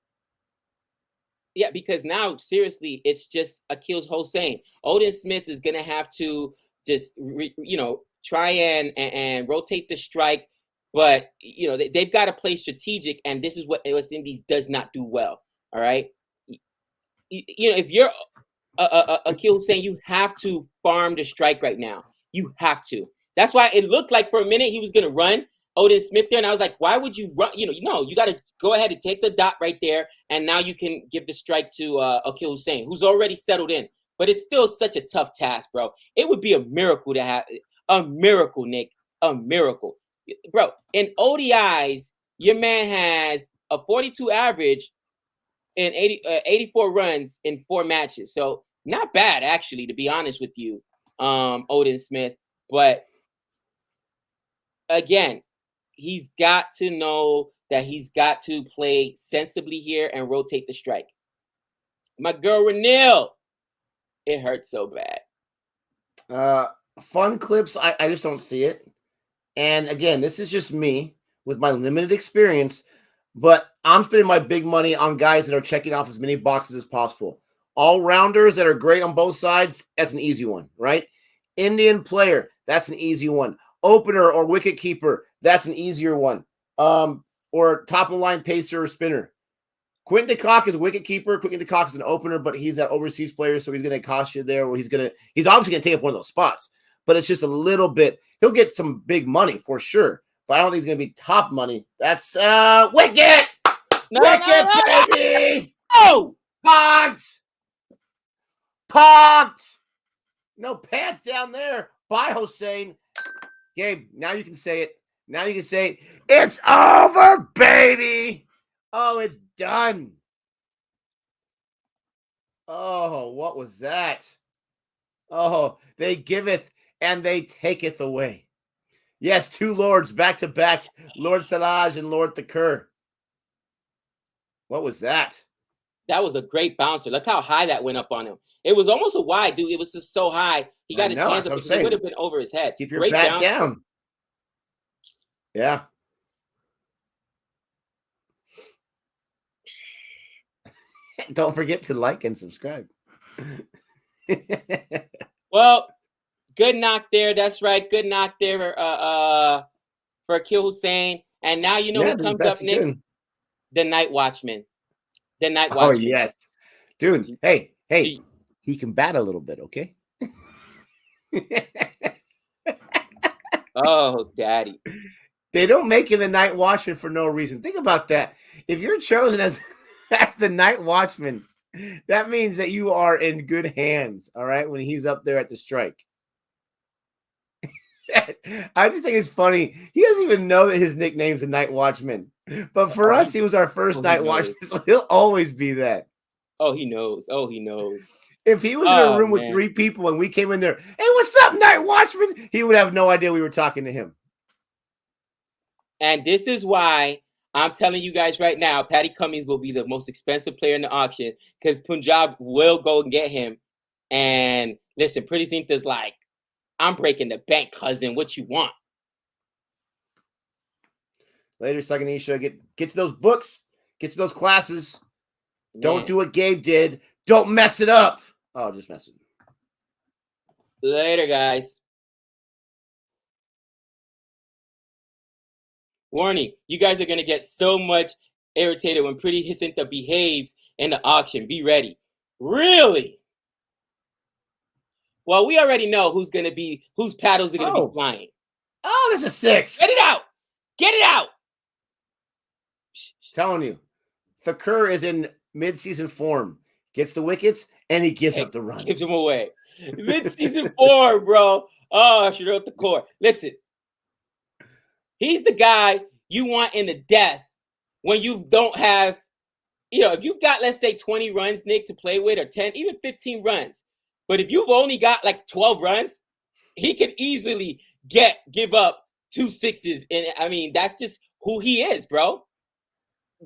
Yeah, because now, seriously, it's just Akil Hossain. Otis Smith is going to have to just, try and rotate the strike. But, they've got to play strategic, and this is what West Indies does not do well, all right? If you're Akil Hussain, you have to farm the strike right now. You have to. That's why it looked like for a minute he was going to run Otis Smith there, and I was like, why would you run? No, you got to go ahead and take the dot right there, and now you can give the strike to Akil Hussain, who's already settled in. but it's still such a tough task, bro. It would be a miracle to have a miracle, Nick, a miracle, bro. In ODIs, your man has a 42 average and 84 runs in 4 matches. So not bad, actually, to be honest with you, Odin Smith. But again, he's got to know that he's got to play sensibly here and rotate the strike. My girl Renil, it hurts so bad. Fun clips, I just don't see it. And again, this is just me with my limited experience, but I'm spending my big money on guys that are checking off as many boxes as possible. All-rounders that are great on both sides, that's an easy one, right? Indian player, that's an easy one. Opener or wicket keeper, that's an easier one. Or top-of-the-line pacer or spinner. Quinton de Kock is a wicket keeper. Quinton de Kock is an opener, but he's that overseas player, so he's going to cost you there, or he's obviously going to take up one of those spots. But it's just a little bit. He'll get some big money for sure, but I don't think he's going to be top money. That's wicket, wicket, baby. Oh, pumped. No pants down there. Bye, Hossein. Gabe, now you can say it. Now you can say it. It's over, baby. Oh, it's done. Oh, what was that? Oh, they giveth and they taketh away. Yes, 2 lords back to back, Lord Salaj and Lord Thakur. What was that? That was a great bouncer. Look how high that went up on him. It was almost a wide, dude. It was just so high. He got his hands up because it would have been over his head. Keep your bat down. Yeah. Don't forget to like and subscribe. Well, good knock there. That's right. Good knock there for Akil Hussein. And now you know who comes up, Nick? The Night Watchman. The Night Watchman. Oh, yes. Dude, hey, he can bat a little bit, okay? Oh, daddy. They don't make him the Night Watchman for no reason. Think about that. If you're chosen as the Night Watchman, that means that you are in good hands, all right, when he's up there at the strike. I just think it's funny. He doesn't even know that his nickname's the Night Watchman. But for us, he was our first Night Watchman, so he'll always be that. Oh, he knows. Oh, he knows. If he was in a room with 3 people and we came in there, hey, what's up, Night Watchman? He would have no idea we were talking to him. And this is why I'm telling you guys right now, Patty Cummings will be the most expensive player in the auction because Punjab will go and get him. And listen, Pretty Zinta's like, I'm breaking the bank, cousin. What you want? Later, Saganisha, get to those books. Get to those classes. Man. Don't do what Gabe did. Don't mess it up. Oh, just mess it. Later, guys. Warning, you guys are going to get so much irritated when Pretty Jacinta behaves in the auction. Be ready. Really? Well, we already know whose paddles are going to be flying. Oh, there's a 6. Get it out. Get it out. Telling you. Thakur is in mid-season form. Gets the wickets, and he gives up the runs. Gives them away. Mid-season form, bro. Oh, I should wrote Thakur. Listen. He's the guy you want in the death when you don't have, if you've got, let's say, 20 runs, Nick, to play with, or 10, even 15 runs. But if you've only got like 12 runs, he can easily give up 2 6s. And I mean, that's just who he is, bro.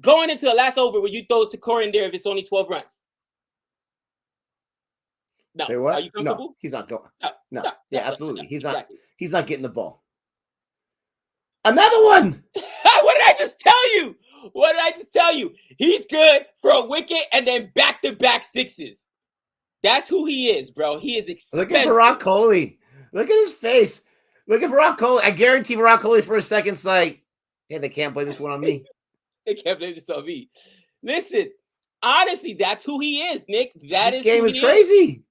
Going into the last over where you throw Thakur in there if it's only 12 runs. No. Say what? Are you comfortable? No, he's not going. No. No. Yeah, absolutely. No. He's not. Exactly. He's not getting the ball. Another one. What did I just tell you? What did I just tell you? He's good for a wicket and then back-to-back 6s. That's who he is, bro. He is expensive. Look at Virat Kohli. Look at his face. Look at Virat Kohli. I guarantee Virat Kohli for a second's like, hey, they can't play this one on me. They can't play this on me. Listen, honestly, that's who he is, Nick. This game is crazy.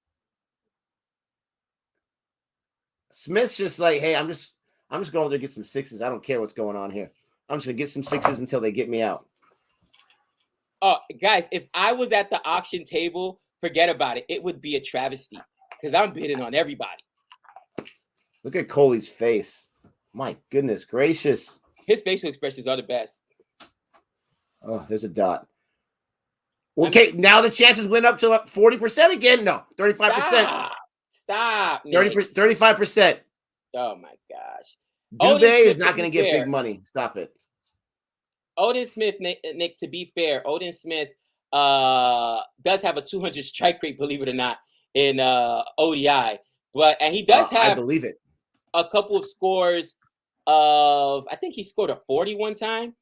Smith's just like, hey, I'm just going over there to get some 6s. I don't care what's going on here. I'm just going to get some 6s until they get me out. Oh, guys, if I was at the auction table forget about it. It would be a travesty because I'm bidding on everybody. Look at Coley's face. My goodness gracious. His facial expressions are the best. Oh, there's a dot. Okay, now the chances went up to 40% again. No, 35%. Stop. 35%. Oh my gosh. Dubé is not going to get big money. Stop it. Odin Smith, Nick, to be fair, Odin Smith does have a 200 strike rate, believe it or not, in ODI. And he does have, I believe it, a couple of scores of, I think he scored a 40 one time.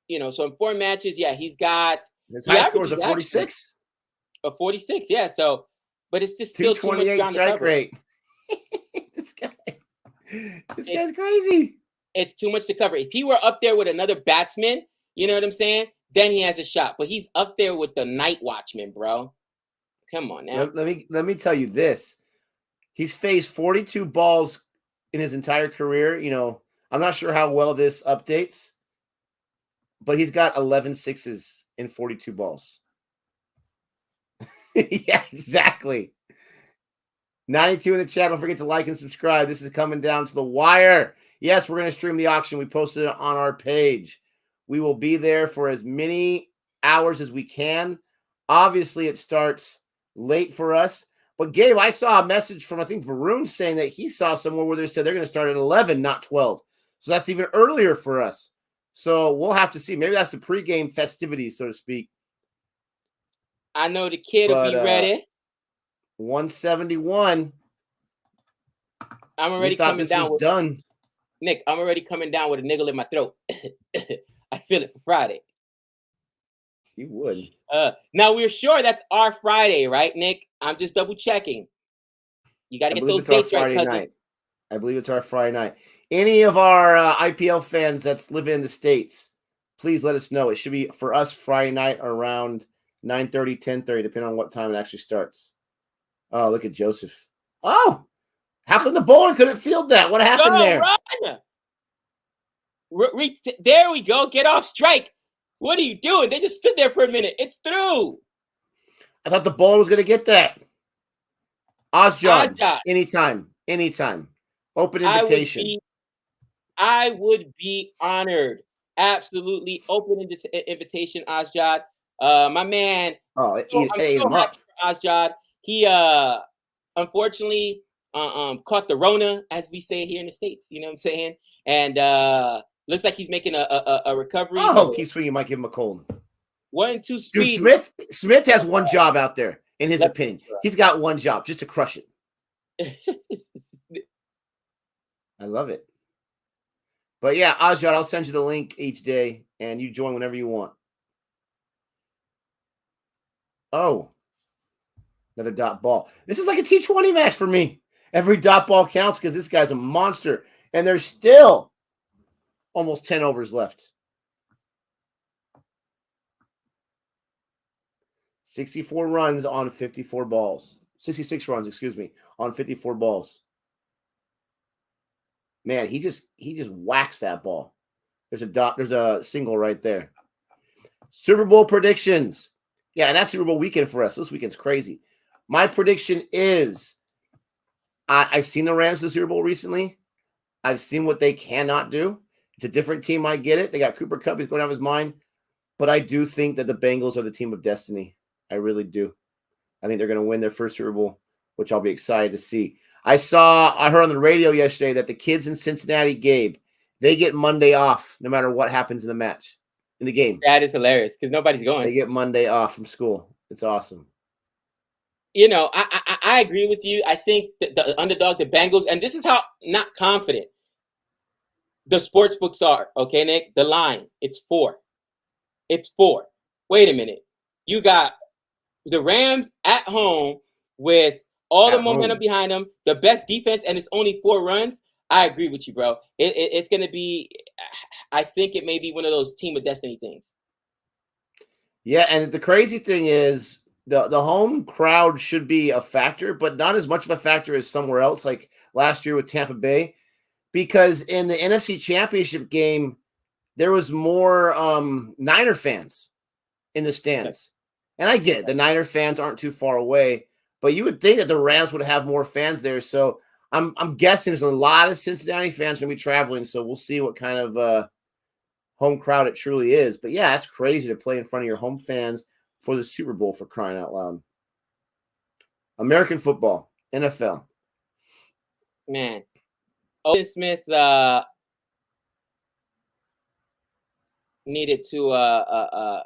You know, so in 4 matches, yeah, he's got his high score is a 46. A 46, yeah. So, but it's just still too much ground strike to cover. Rate. This guy's crazy. It's too much to cover. If he were up there with another batsman, you know what I'm saying? Then he has a shot. But he's up there with the night watchman, bro. Come on now. Let me tell you this. He's faced 42 balls in his entire career. You know, I'm not sure how well this updates, but he's got 11 sixes in 42 balls. Yeah, exactly. 92 in the chat. Don't forget to like and subscribe. This is coming down to the wire. Yes, we're going to stream the auction. We posted it on our page. We will be there for as many hours as we can. Obviously, it starts late for us. But, Gabe, I saw a message from, I think, Varun saying that he saw somewhere where they said they're going to start at 11, not 12. So that's even earlier for us. So we'll have to see. Maybe that's the pregame festivities, so to speak. I know the kid will be ready. 171. I'm already coming down with done. Nick, I'm already coming down with a niggle in my throat. I feel it for Friday. You would. Now we're sure that's our Friday, right, Nick? I'm just double checking. You got to get those dates right, cousin. Night. I believe it's our Friday night. Any of our IPL fans that's live in the States, please let us know. It should be for us Friday night around 9:30, 10:30, depending on what time it actually starts. Oh, look at Joseph. Oh, how come the bowler couldn't field that? What happened there? Run! There we go. Get off strike. What are you doing? They just stood there for a minute. It's through. I thought the bowler was going to get that. Ozjad. Anytime. Open invitation. I would be honored. Absolutely. Open invitation, Ozjad. My man. Oh, ate him up. Ozjad. He unfortunately caught the Rona, as we say here in the States. You know what I'm saying? And looks like he's making a recovery. Oh, keep swinging. Might give him a cold. 1-2 speed. Dude, Smith has one job out there, in his opinion. He's got one job, just to crush it. I love it. But yeah, Ozjad, I'll send you the link each day, and you join whenever you want. Oh, another dot ball. This is like a T20 match for me. Every dot ball counts because this guy's a monster. And there's still almost 10 overs left. 64 runs on 54 balls. 66 runs, excuse me, on 54 balls. Man, he just whacks that ball. There's a single right there. Super Bowl predictions. Yeah, and that's Super Bowl weekend for us. This weekend's crazy. My prediction is I've seen the Rams in the Super Bowl recently. I've seen what they cannot do. It's a different team. I get it. They got Cooper Kupp. He's going out of his mind. But I do think that the Bengals are the team of destiny. I really do. I think they're going to win their first Super Bowl, which I'll be excited to see. I heard on the radio yesterday that the kids in Cincinnati, Gabe, they get Monday off no matter what happens in the match, in the game. That is hilarious because nobody's going. They get Monday off from school. It's awesome. You know, I agree with you. I think that the underdog, the Bengals, and this is how not confident the sports books are. Okay, Nick? The line, it's 4. It's 4. Wait a minute. You got the Rams at home with all the momentum behind them, the best defense, and it's only 4 runs. I agree with you, bro. It's going to be, I think it may be one of those team of destiny things. Yeah, and the crazy thing is the home crowd should be a factor, but not as much of a factor as somewhere else, like last year with Tampa Bay, because in the NFC Championship game, there was more Niner fans in the stands. And I get it. The Niner fans aren't too far away, but you would think that the Rams would have more fans there. So I'm guessing there's a lot of Cincinnati fans going to be traveling. So we'll see what kind of home crowd it truly is. But yeah, it's crazy to play in front of your home fans for the Super Bowl, for crying out loud. American football, NFL. Man, Owen Smith needed to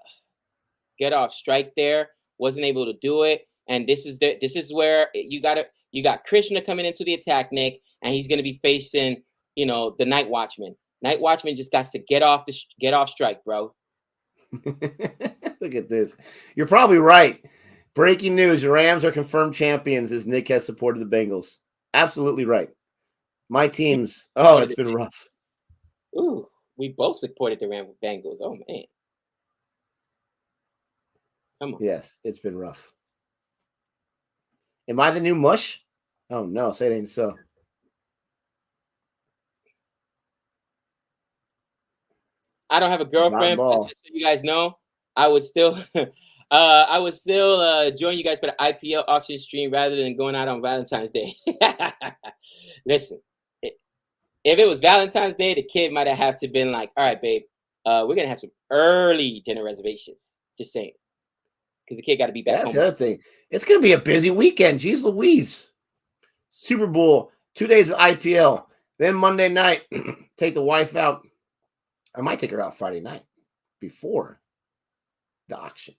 get off strike there. Wasn't able to do it, and this is where you got Krishna coming into the attack, Nick, and he's going to be facing the Night Watchman. Night Watchman just got to get off strike, bro. Look at this. You're probably right. Breaking news: Rams are confirmed champions as Nick has supported the Bengals. Absolutely right. My teams. Oh, it's been rough. Ooh, we both supported the Rams Bengals. Oh man. Come on. Yes, it's been rough. Am I the new mush? Oh no, say it ain't so. I don't have a girlfriend, but just so you guys know, I would still join you guys for the IPL auction stream rather than going out on Valentine's Day. Listen, if it was Valentine's Day, the kid might have to been like, all right, babe, we're gonna have some early dinner reservations. Just saying. Because the kid got to be back home. That's the other thing. It's going to be a busy weekend. Jeez Louise. Super Bowl, 2 days of IPL. Then Monday night, take the wife out. I might take her out Friday night before the auction.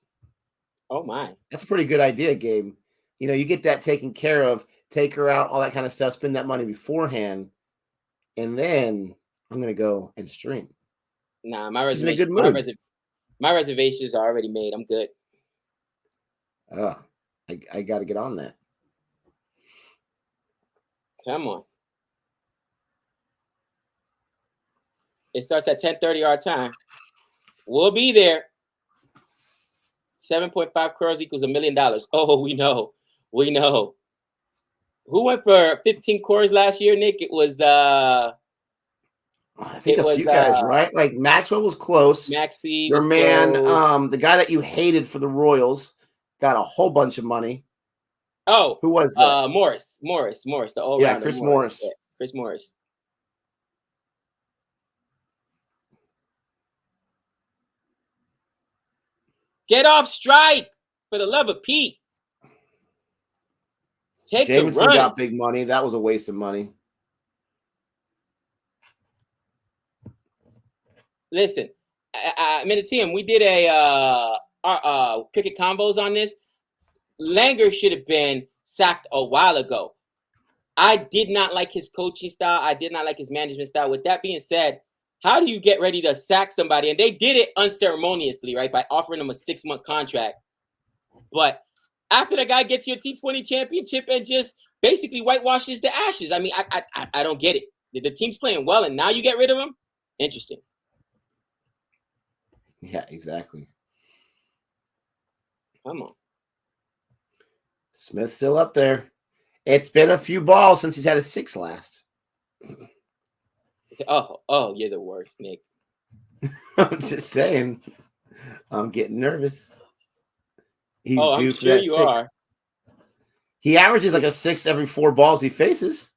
Oh, my. That's a pretty good idea, Gabe. You get that taken care of, take her out, all that kind of stuff, spend that money beforehand, and then I'm going to go and stream. Nah, my reservations are already made. I'm good. Oh, I got to get on that. Come on. It starts at 10:30 our time. We'll be there. 7.5 crores equals $1 million. Oh, we know. We know. Who went for 15 crores last year, Nick? It was I think a few guys, right? Like Maxwell was close. Maxie, your man, close. The guy that you hated for the Royals, got a whole bunch of money. Oh, who was that? Morris, the all rounder. Chris Morris. Yeah, Chris Morris. Get off strike, for the love of Pete. Take Jameson the run. got big money. That was a waste of money. Listen, Team, we did a cricket combos on this. Langer should have been sacked a while ago. I did not like his coaching style. I did not like his management style. With that being said, how do you get ready to sack somebody? And they did it unceremoniously, right? By offering him a 6-month contract. But after the guy gets your T20 championship and just basically whitewashes the ashes, I mean, I don't get it. The team's playing well, and now you get rid of him? Interesting. Yeah, exactly. Come on. Smith's still up there. It's been a few balls since he's had a 6 last. Oh, you're the worst, Nick. I'm just saying. I'm getting nervous. He's due I'm for sure that you 6. are. He averages like a 6 every 4 balls he faces,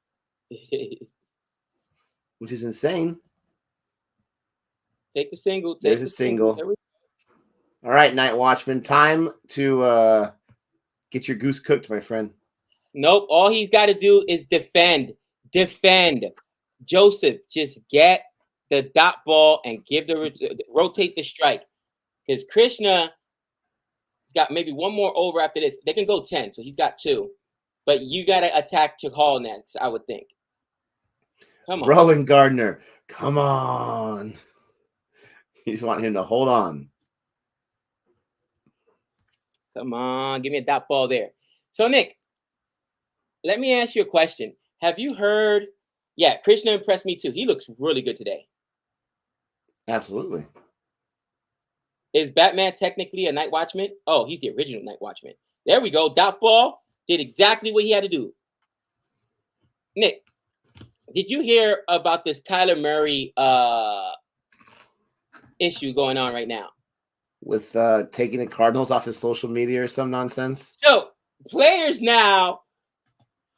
which is insane. Take the single. There's a single. All right, Night Watchman. Time to get your goose cooked, my friend. Nope. All he's got to do is defend. Joseph, just get the dot ball and rotate the strike. Because Krishna has got maybe one more over after this. They can go 10, so he's got 2. But you got to attack Chahal next, I would think. Come on. Rowan Gardner, come on. He's wanting him to hold on. Come on, give me a dot ball there. So, Nick, let me ask you a question. Have you heard? Yeah, Krishna impressed me too. He looks really good today. Absolutely. Is Batman technically a Night Watchman? Oh, he's the original Night Watchman. There we go. Dot ball did exactly what he had to do. Nick, did you hear about this Kyler Murray issue going on right now? with taking the Cardinals off his social media or some nonsense? So players now,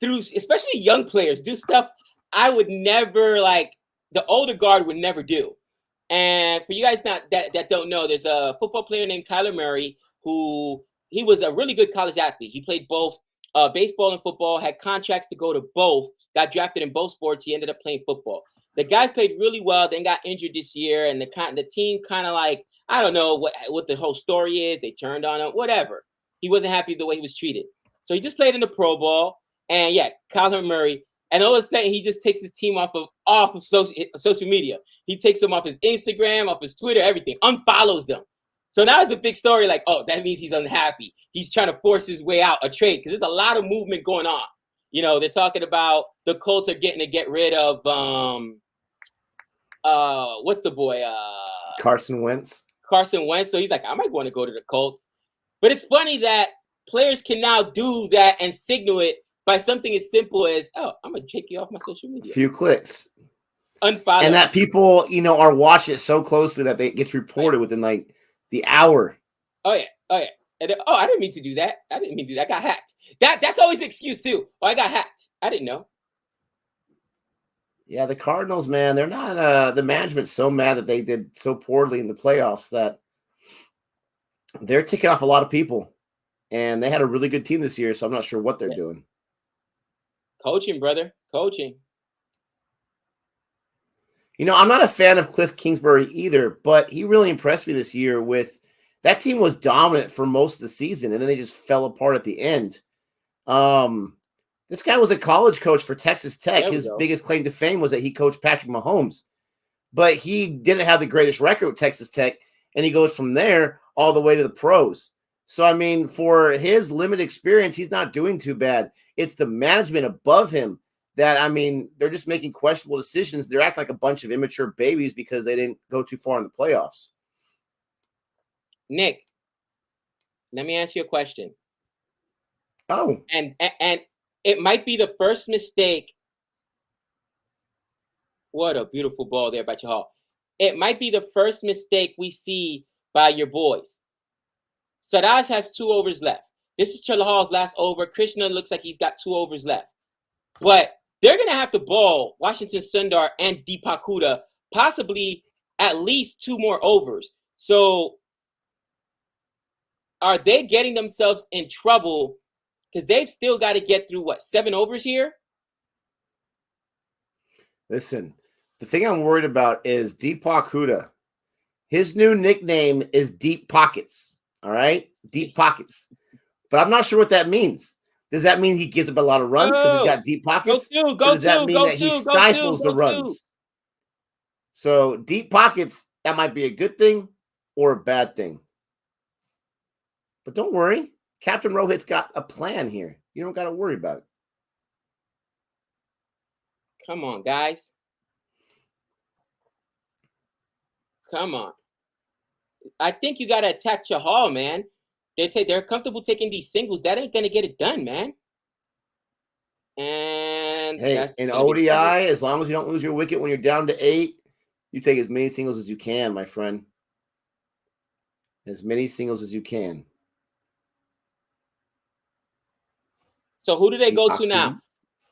through especially young players, do stuff I would never like. The older guard would never do. And for you guys that don't know, there's a football player named Kyler Murray who he was a really good college athlete. He played both baseball and football, had contracts to go to both, got drafted in both sports. He ended up playing football. The guys played really well, then got injured this year, and the team kind of like, I don't know what the whole story is. They turned on him, whatever. He wasn't happy the way he was treated. So he just played in the Pro Bowl. And yeah, Kyler Murray. And all of a sudden, he just takes his team off of social media. He takes them off his Instagram, off his Twitter, everything, unfollows them. So now it's a big story like, oh, that means he's unhappy. He's trying to force his way out a trade because there's a lot of movement going on. You know, they're talking about the Colts are getting to get rid of what's the boy? Carson Wentz. Carson Wentz. So he's like, I might want to go to the Colts. But it's funny that players can now do that and signal it by something as simple as, oh, I'm going to take you off my social media. A few clicks. Unfollow. And that people, are watching it so closely that it gets reported within like the hour. Oh, yeah. Oh, yeah. And then, I didn't mean to do that. I got hacked. That's always an excuse, too. Oh, I got hacked. I didn't know. Yeah, the Cardinals, man, they're not the management's so mad that they did so poorly in the playoffs that they're ticking off a lot of people. And they had a really good team this year, so I'm not sure what they're doing. Coaching, brother. Coaching. I'm not a fan of Cliff Kingsbury either, but he really impressed me this year with that team was dominant for most of the season, and then they just fell apart at the end. This guy was a college coach for Texas Tech. His biggest claim to fame was that he coached Patrick Mahomes, but he didn't have the greatest record with Texas Tech, and he goes from there all the way to the pros. So, I mean, for his limited experience, he's not doing too bad. It's the management above him that, I mean, they're just making questionable decisions. They're acting like a bunch of immature babies because they didn't go too far in the playoffs. Nick, let me ask you a question. Oh. And it might be the first mistake. What a beautiful ball there by Chahal. It might be the first mistake we see by your boys. Siraj has 2 overs left. This is Chahal's last over. Krishna looks like he's got 2 overs left. But they're going to have to ball Washington Sundar and Deepak Huda possibly at least 2 more overs. So are they getting themselves in trouble because they've still got to get through, 7 overs here? Listen, the thing I'm worried about is Deepak Huda. His new nickname is Deep Pockets, all right? Deep Pockets. But I'm not sure what that means. Does that mean he gives up a lot of runs because he's got deep pockets? Or does that mean that he stifles the runs? So deep pockets, that might be a good thing or a bad thing. But don't worry. Captain Rohit's got a plan here. You don't got to worry about it. Come on, guys. Come on. I think you got to attack Chahal, man. They're comfortable taking these singles. That ain't going to get it done, man. And hey, in ODI, as long as you don't lose your wicket when you're down to 8, you take as many singles as you can, my friend. As many singles as you can. So who do they go to now?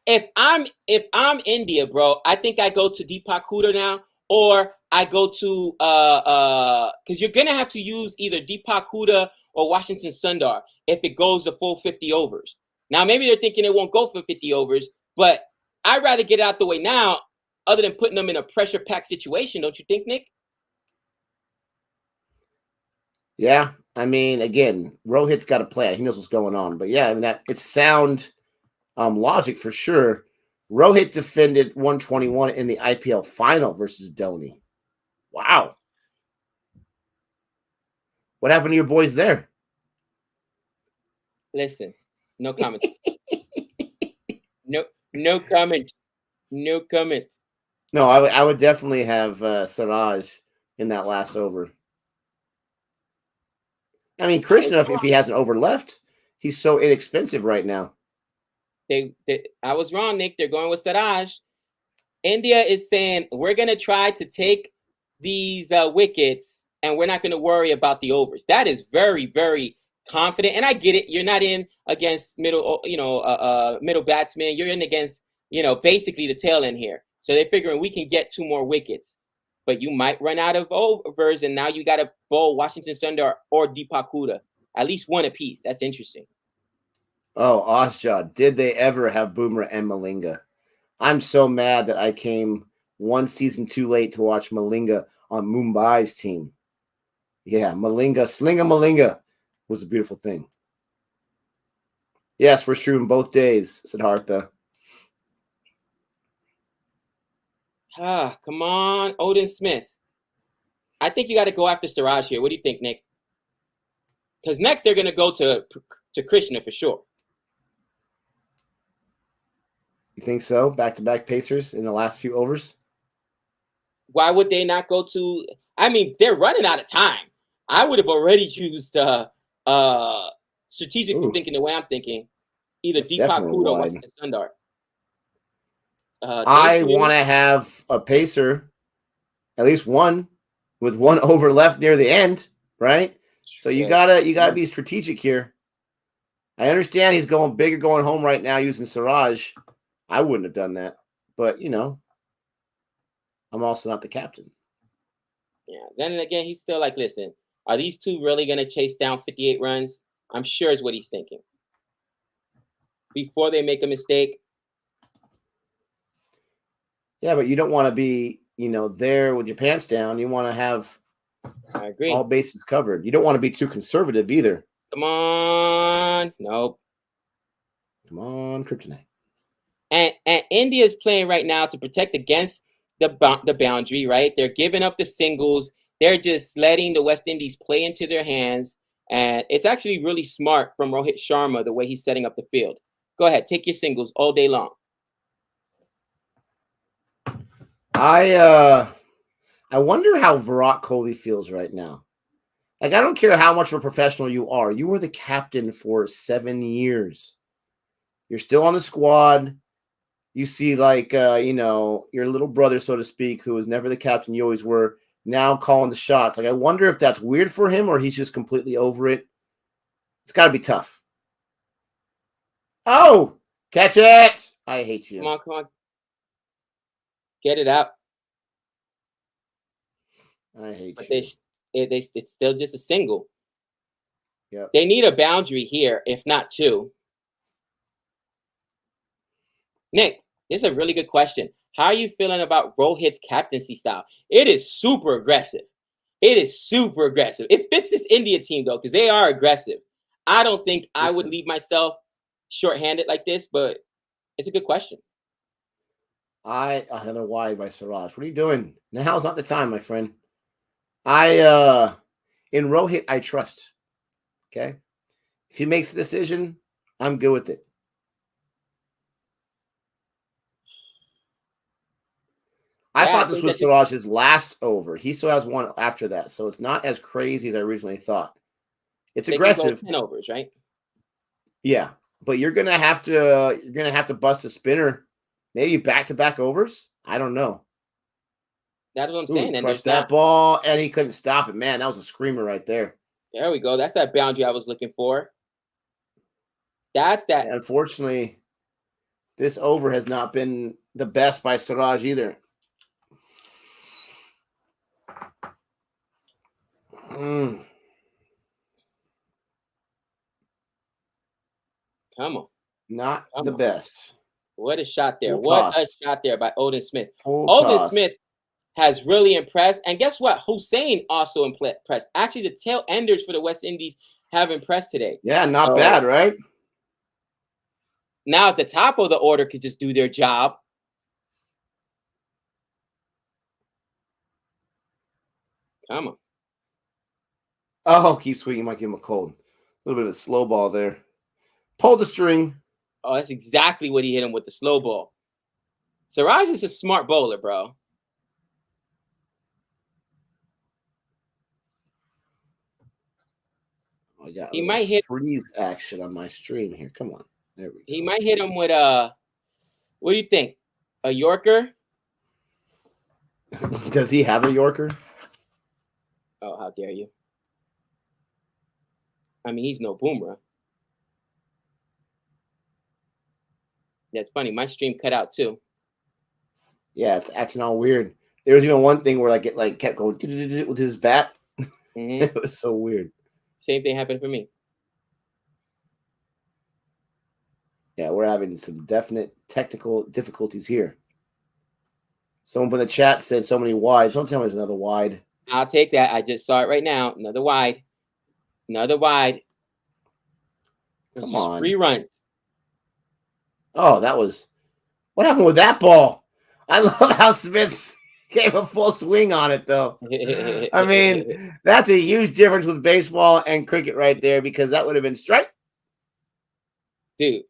If I'm India, bro, I think I go to Deepak Huda now, or I go to because you're gonna have to use either Deepak Huda or Washington Sundar if it goes the full 50 overs. Now maybe they're thinking it won't go for 50 overs, but I'd rather get it out the way now, other than putting them in a pressure-packed situation. Don't you think, Nick? Yeah, I mean, again, Rohit's got to play. He knows what's going on, but yeah, I mean it's sound logic for sure. Rohit defended 121 in the IPL final versus Dhoni. Wow. What happened to your boys there? Listen, no comment. No comment. No comment. No, I would definitely have Siraj in that last over. I mean, Krishna, if he has an over left, he's so inexpensive right now. I was wrong, Nick. They're going with Siraj. India is saying we're going to try to take these wickets and we're not going to worry about the overs. That is very, very confident. And I get it. You're not in against middle, middle batsmen. You're in against, basically the tail end here. So they're figuring we can get 2 more wickets, but you might run out of overs, and now you got to bowl Washington Sundar or Deepak Huda, at least one apiece. That's interesting. Oh, Asha, did they ever have Boomer and Malinga? I'm so mad that I came one season too late to watch Malinga on Mumbai's team. Yeah, Malinga, Malinga was a beautiful thing. Yes, we're shooting both days, Siddhartha. Come on, Odin Smith. I think you got to go after Siraj here. What do you think, Nick? Because next they're going to go to Krishna for sure. You think so? Back-to-back Pacers in the last few overs? Why would they not go to? I mean, they're running out of time. I would have already used strategic thinking the way I'm thinking. Either Deepak Huda or Washington Sundar. I want to have a pacer, at least one, with 1 over left near the end, right? So you gotta be strategic here. I understand he's going bigger, going home right now using Siraj. I wouldn't have done that, but I'm also not the captain. Yeah. Then again, he's still like, listen, are these two really gonna chase down 58 runs? I'm sure is what he's thinking before they make a mistake. Yeah, but you don't want to be, there with your pants down. You want to have all bases covered. You don't want to be too conservative either. Come on. Nope. Come on, Kryptonite. And India is playing right now to protect against the boundary, right? They're giving up the singles. They're just letting the West Indies play into their hands. And it's actually really smart from Rohit Sharma, the way he's setting up the field. Go ahead, take your singles all day long. I wonder how Virat Kohli feels right now. Like, I don't care how much of a professional you are. You were the captain for 7 years. You're still on the squad. You see, like, your little brother, so to speak, who was never the captain you always were, now calling the shots. Like, I wonder if that's weird for him or he's just completely over it. It's got to be tough. Oh, catch it. I hate you. Come on. Get it out. I hate but you. It's still just a single. Yep. They need a boundary here, if not 2. Nick, this is a really good question. How are you feeling about Rohit's captaincy style? It is super aggressive. It fits this India team, though, because they are aggressive. I don't think I would leave myself shorthanded like this, but it's a good question. Another wide by Siraj. What are you doing? Now's not the time, my friend. In Rohit, I trust. Okay? If he makes a decision, I'm good with it. I thought this was Siraj's last over. He still has one after that, so it's not as crazy as I originally thought. It's aggressive. 10 overs, right? Yeah, but you're gonna have to bust a spinner, maybe back-to-back overs. I don't know. That's what I'm saying. And crushed that ball, and he couldn't stop it. Man, that was a screamer right there. There we go. That's that boundary I was looking for. That's that. And unfortunately, this over has not been the best by Siraj either. Come on. Not the best. What a shot there. A shot there by Odin Smith. Odin Smith has really impressed. And guess what? Hussain also impressed. Actually, the tail enders for the West Indies have impressed today. Yeah, not bad, right? Now at the top of the order could just do their job. Come on. Oh, keep swinging. Might give him a cold. A little bit of a slow ball there. Pull the string. Oh, that's exactly what he hit him with, the slow ball. Siraj is a smart bowler, bro. I got he might hit freeze action on my stream here. Come on. There we go. He might hit him with what do you think? A Yorker? Does he have a Yorker? Oh, how dare you? I mean, he's no boomer. That's funny. My stream cut out too. Yeah, it's acting all weird. There was even one thing where like it like kept going with his bat. It was so weird. Same thing happened for me. Yeah, we're having some definite technical difficulties here. Someone in the chat said so many wides. Don't tell me there's another wide. I'll take that. I just saw it right now. Another wide. Another wide. Come on. 3 runs. Oh, that was... What happened with that ball? I love how Smith gave a full swing on it, though. I mean, that's a huge difference with baseball and cricket right there, because that would have been strike. Dude.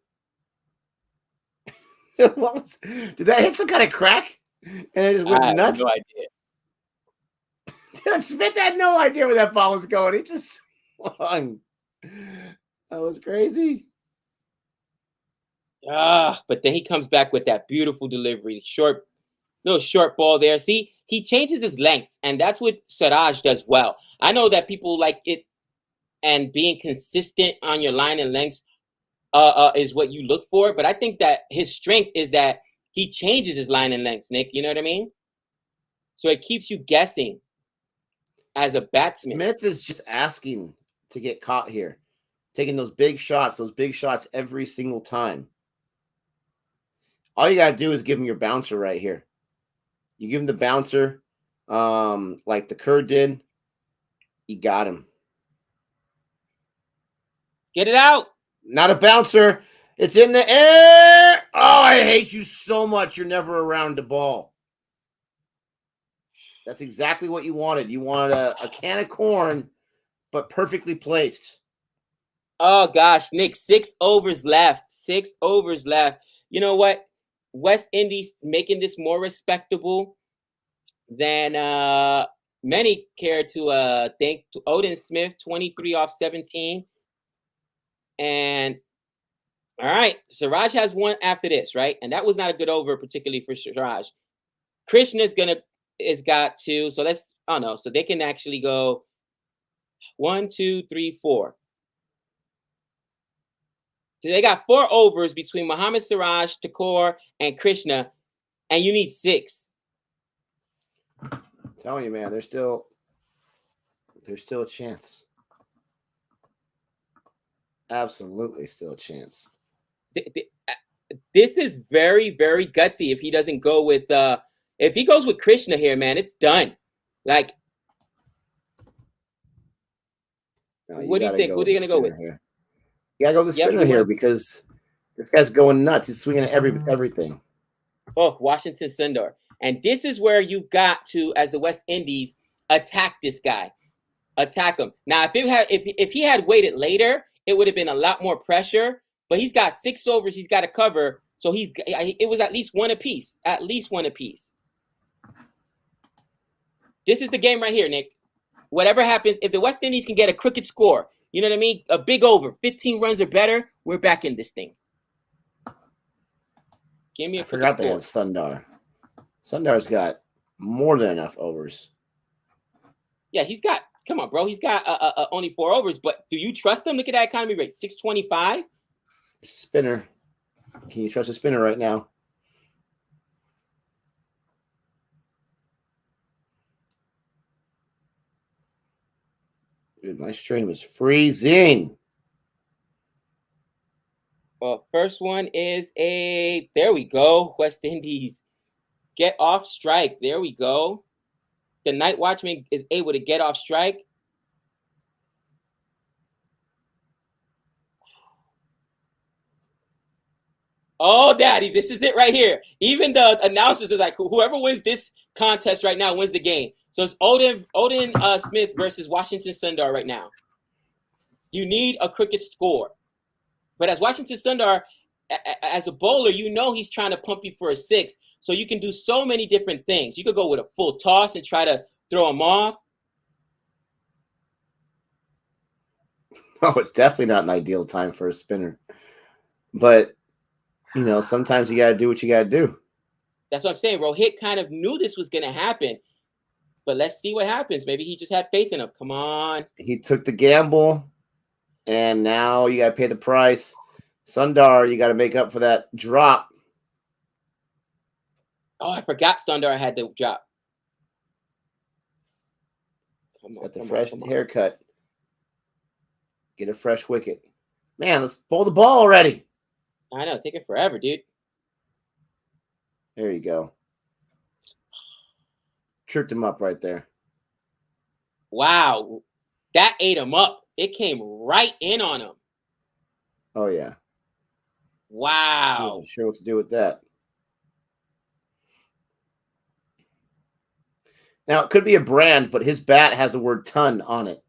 Did that hit some kind of crack? And it just went nuts? No idea. Dude, Smith had no idea where that ball was going. He just swung. That was crazy. But then he comes back with that beautiful delivery. Little short ball there. See, he changes his lengths, and that's what Siraj does well. I know that people like it, and being consistent on your line and lengths is what you look for. But I think that his strength is that he changes his line and lengths, Nick. You know what I mean? So it keeps you guessing as a batsman. Smith is just asking to get caught here, taking those big shots every single time. All you got to do is give him your bouncer right here. You give him the bouncer like the Kerr did. You got him. Get it out. Not a bouncer. It's in the air. Oh, I hate you so much. You're never around the ball. That's exactly what you wanted. You wanted a can of corn, but perfectly placed. Oh, gosh, Nick, 6 overs left. 6 overs left. You know what? West Indies making this more respectable than many care to thank to Odin Smith, 23 off 17. And all right, Siraj has one after this, right? And that was not a good over, particularly for Siraj. Krishna's is got 2. So so they can actually go 1, 2, 3, 4. So they got 4 overs between Muhammad Siraj, Thakur, and Krishna, and you need 6. I'm telling you, man, there's still a chance. Absolutely still a chance. This is very, very gutsy if he doesn't go with if he goes with Krishna here, man, it's done. Like, what do you think? Who are they gonna go with? Here. You gotta go with the spinner here because this guy's going nuts. He's swinging at everything. Oh, Washington Sundar. And this is where you've got to, as the West Indies, attack this guy. Attack him. Now, if he had waited later, it would have been a lot more pressure. But he's got 6 overs he's got to cover. So it was at least 1 apiece. At least 1 apiece. This is the game right here, Nick. Whatever happens, if the West Indies can get a crooked score, you know what I mean? A big over, 15 runs or better, we're back in this thing. Give me a crooked score. I forgot they had Sundar. Sundar's got more than enough overs. Yeah, he's got, come on, bro. He's got only 4 overs, but do you trust him? Look at that economy rate, 625. Spinner. Can you trust a spinner right now? Dude, my stream is freezing. Well, first one is there we go, West Indies. Get off strike. There we go. The night watchman is able to get off strike. Oh, daddy, this is it right here. Even the announcers are like, whoever wins this contest right now wins the game. So it's Odin Smith versus Washington Sundar right now. You need a cricket score. But as Washington Sundar, as a bowler, you know he's trying to pump you for a 6. So you can do so many different things. You could go with a full toss and try to throw him off. No, it's definitely not an ideal time for a spinner. But, you know, sometimes you got to do what you got to do. That's what I'm saying. Rohit kind of knew this was going to happen. But let's see what happens. Maybe he just had faith in him. Come on. He took the gamble, and now you got to pay the price. Sundar, you got to make up for that drop. Oh, I forgot Sundar had the drop. Come on, got the fresh haircut. Get a fresh wicket. Man, let's bowl the ball already. I know, taking forever, dude. There you go. Tripped him up right there. Wow. That ate him up. It came right in on him. Oh, yeah. Wow. I wasn't sure what to do with that. Now, it could be a brand, but his bat has the word ton on it.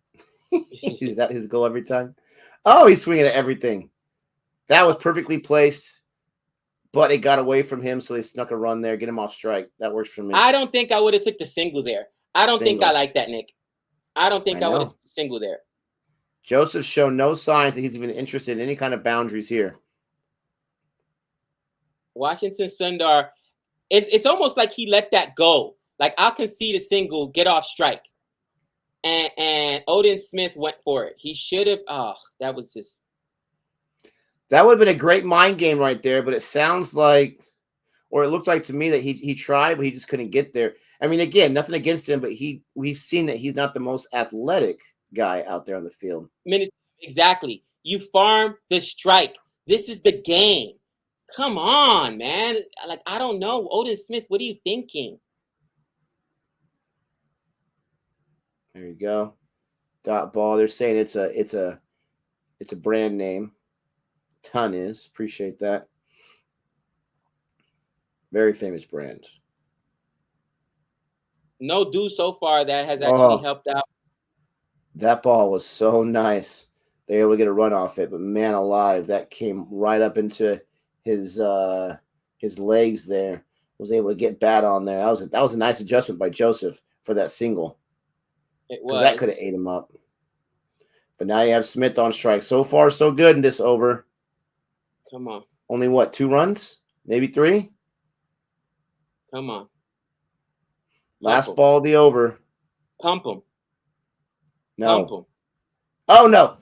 Is that his goal every time? Oh, he's swinging at everything. That was perfectly placed, but it got away from him, so they snuck a run there, get him off strike. That works for me. I don't think I would have took the single there. I don't think I like that, Nick. I don't think I would have took the single there. Joseph's shown no signs that he's even interested in any kind of boundaries here. Washington Sundar, it's almost like he let that go. Like, I concede a single, get off strike. And Odin Smith went for it. He should have. Oh, that was just. That would have been a great mind game right there, but it sounds like, or it looked like to me that he tried, but he just couldn't get there. I mean, again, nothing against him, but we've seen that he's not the most athletic guy out there on the field. Exactly. You farm the strike. This is the game. Come on, man. Like, I don't know. Odin Smith, what are you thinking? There you go. Dot ball. They're saying it's a brand name. Ton is. Appreciate that. Very famous brand. No do so far that has actually helped out. That ball was so nice. They were able to get a run off it, but man alive, that came right up into his legs there. Was able to get bat on there. That was a nice adjustment by Joseph for that single. It was. That could have ate him up. But now you have Smith on strike. So far, so good in this over. Come on. Only what, 2 runs? Maybe 3? Come on. Last ball of the over. Pump him. No. Pump him. Oh, no.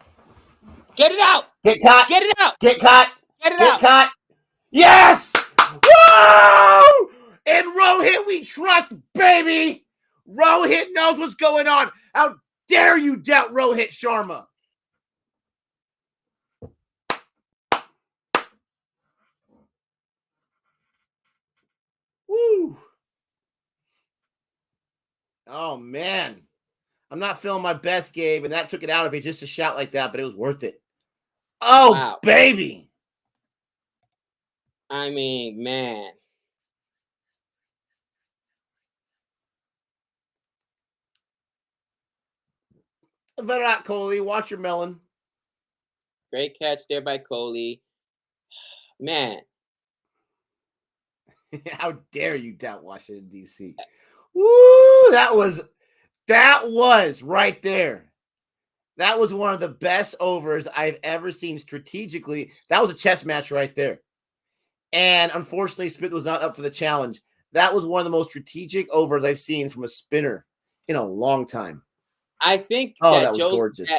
Get it out. Get caught. Get it out. Get caught. Get it Get out. caught. Yes. Whoa! In Rohit we trust, baby. Rohit knows what's going on. How dare you doubt Rohit Sharma? Woo. Oh, man. I'm not feeling my best, Gabe, and that took it out of me just to shout like that, but it was worth it. Oh, wow. Baby. I mean, man. Virat Kohli, watch your melon. Great catch there by Kohli. Man. How dare you doubt Washington, D.C.? Woo! That was right there. That was one of the best overs I've ever seen strategically. That was a chess match right there. And unfortunately, Smith was not up for the challenge. That was one of the most strategic overs I've seen from a spinner in a long time. I think that was gorgeous.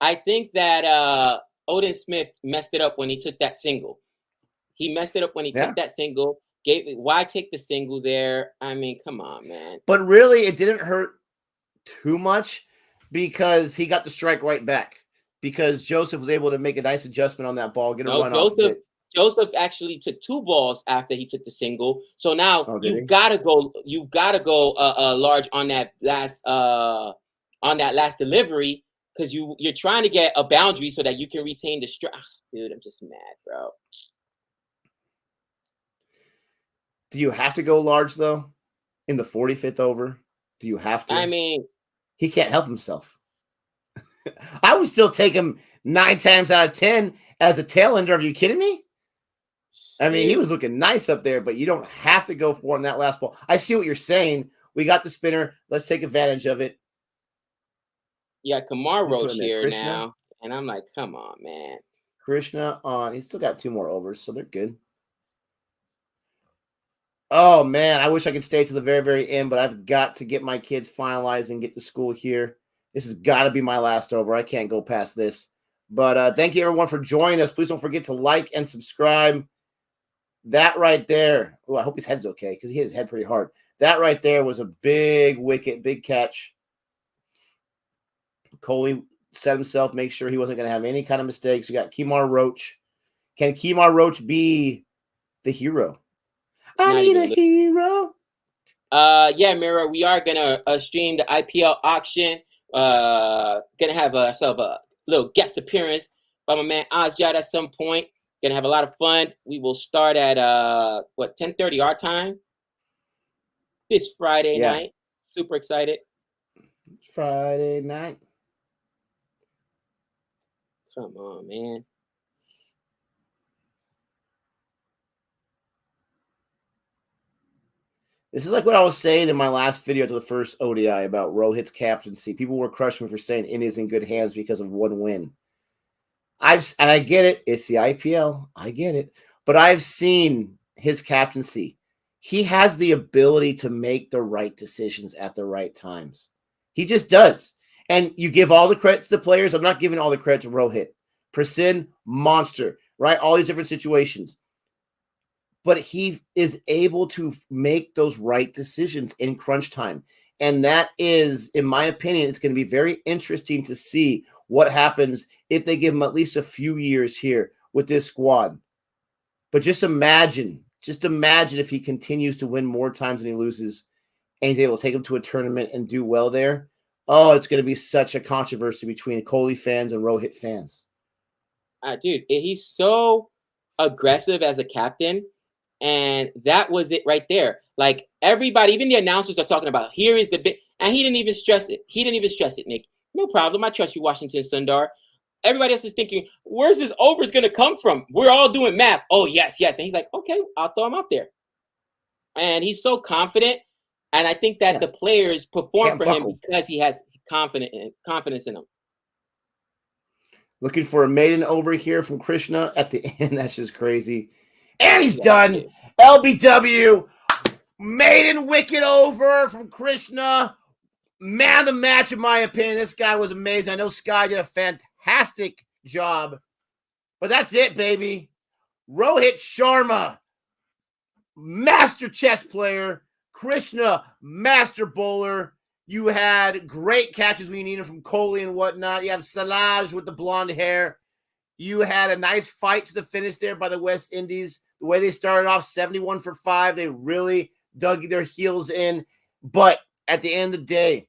I think that Odin Smith messed it up when he took that single. He messed it up when he took that single. Why take the single there? I mean, come on, man. But really, it didn't hurt too much because he got the strike right back. Because Joseph was able to make a nice adjustment on that ball, get a run off of it. Joseph actually took 2 balls after he took the single. So now you've got to go large on that last delivery because you're trying to get a boundary so that you can retain the strike. Dude, I'm just mad, bro. Do you have to go large though? In the 45th over? Do you have to? I mean, he can't help himself. I would still take him 9 times out of 10 as a tail ender. Are you kidding me? I mean, he was looking nice up there, but you don't have to go for him that last ball. I see what you're saying. We got the spinner. Let's take advantage of it. Yeah, Kumar Roach here now. And I'm like, come on, man. Krishna on. He's still got 2 more overs, so they're good. Oh man, I wish I could stay to the very, very end, but I've got to get my kids finalized and get to school here. This has got to be my last over. I can't go past this. But thank you everyone for joining us. Please don't forget to like and subscribe. That right there. Oh, I hope his head's okay because he hit his head pretty hard. That right there was a big wicket, big catch. Coley set himself, make sure he wasn't going to have any kind of mistakes. You got Kemar Roach. Can Kemar Roach be the hero? I need a hero. Yeah, Mira, we are gonna stream the IPL auction. Gonna have ourselves a little guest appearance by my man Ozjad at some point. Gonna have a lot of fun. We will start at 10:30 our time this Friday night. Super excited. It's Friday night. Come on, man. This is like what I was saying in my last video to the first ODI about Rohit's captaincy. People were crushing me for saying India's in good hands because of one win. And I get it. It's the IPL. I get it. But I've seen his captaincy. He has the ability to make the right decisions at the right times. He just does. And you give all the credit to the players. I'm not giving all the credit to Rohit. Prasid, monster, right? All these different situations. But he is able to make those right decisions in crunch time. And that is, in my opinion, it's going to be very interesting to see what happens if they give him at least a few years here with this squad. But just imagine if he continues to win more times than he loses and he's able to take him to a tournament and do well there. Oh, it's going to be such a controversy between Kohli fans and Rohit fans. Dude, he's so aggressive as a captain. And that was it right there. Like everybody, even the announcers are talking about, here is the bit. And he didn't even stress it. Nick. No problem. I trust you, Washington Sundar. Everybody else is thinking, where's this overs going to come from? We're all doing math. Oh, yes. And he's like, okay, I'll throw him out there. And he's so confident. And I think that the players perform for him because he has confidence in them. Looking for a maiden over here from Krishna at the end. That's just crazy. And he's done. LBW. Maiden wicket over from Krishna. Man of the match, in my opinion. This guy was amazing. I know Sky did a fantastic job. But that's it, baby. Rohit Sharma, master chess player. Krishna, master bowler. You had great catches when you needed from Kohli and whatnot. You have Salaj with the blonde hair. You had a nice fight to the finish there by the West Indies. The way they started off 71 for 5, they really dug their heels in. But at the end of the day,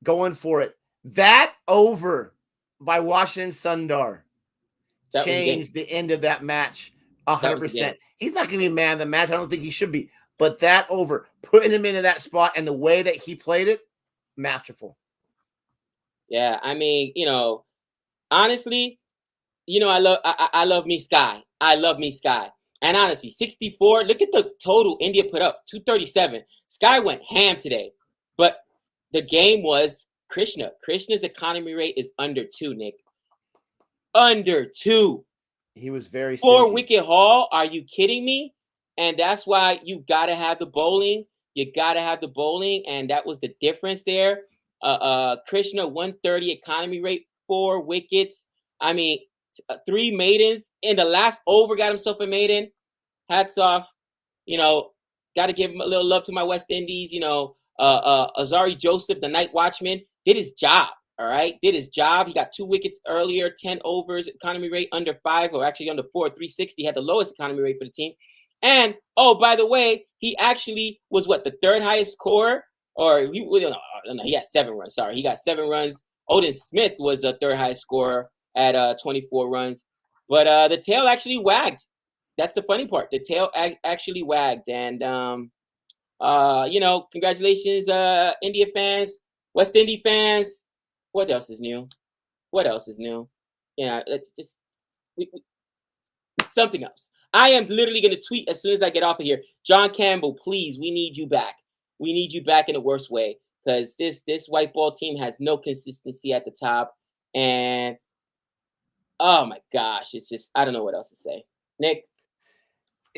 going for it. That over by Washington Sundar changed the end of that match 100%. He's not going to be man of the match. I don't think he should be. But that over, putting him into that spot and the way that he played it, masterful. Yeah, I mean, honestly, I love me Sky. I love me Sky. And honestly, 64, look at the total India put up, 237. Sky went ham today. But the game was Krishna. Krishna's economy rate is under 2, Nick. Under 2. He was very stingy. 4-wicket haul. Are you kidding me? And that's why you got to have the bowling. And that was the difference there. Krishna, 130 economy rate, 4 wickets. I mean, 3 maidens. In the last over, got himself a maiden. Hats off. Got to give him a little love to my West Indies. Azari Joseph, the night watchman, did his job. All right, did his job. He got 2 wickets earlier, 10 overs, economy rate under 5, or actually under 4, 360. Had the lowest economy rate for the team. And, by the way, he actually was the 3rd highest scorer? Or he had 7 runs. Sorry, he got 7 runs. Odin Smith was the 3rd highest scorer at 24 runs. But the tail actually wagged. That's the funny part. The tail actually wagged. And, congratulations, India fans, West Indies fans. What else is new? Let's just something else. I am literally going to tweet as soon as I get off of here. John Campbell, please, we need you back. We need you back in the worst way because this white ball team has no consistency at the top. And, oh, my gosh, it's just I don't know what else to say. Nick?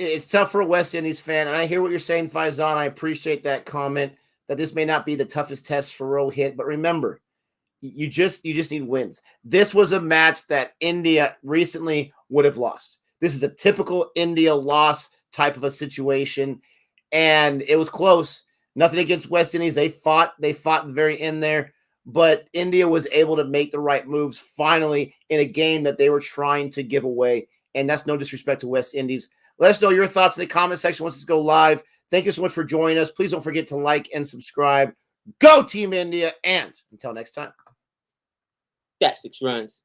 it's tough for a West Indies fan, and I hear what you're saying, Faizan. I appreciate that comment that this may not be the toughest test for Rohit, but remember, you just need wins. This was a match that India recently would have lost. This is a typical India loss type of a situation, and it was close. Nothing against West Indies. They fought at the very end there, but India was able to make the right moves finally in a game that they were trying to give away, and that's no disrespect to West Indies. Let us know your thoughts in the comment section once it's go live. Thank you so much for joining us. Please don't forget to like and subscribe. Go Team India, and until next time. That's 6 runs.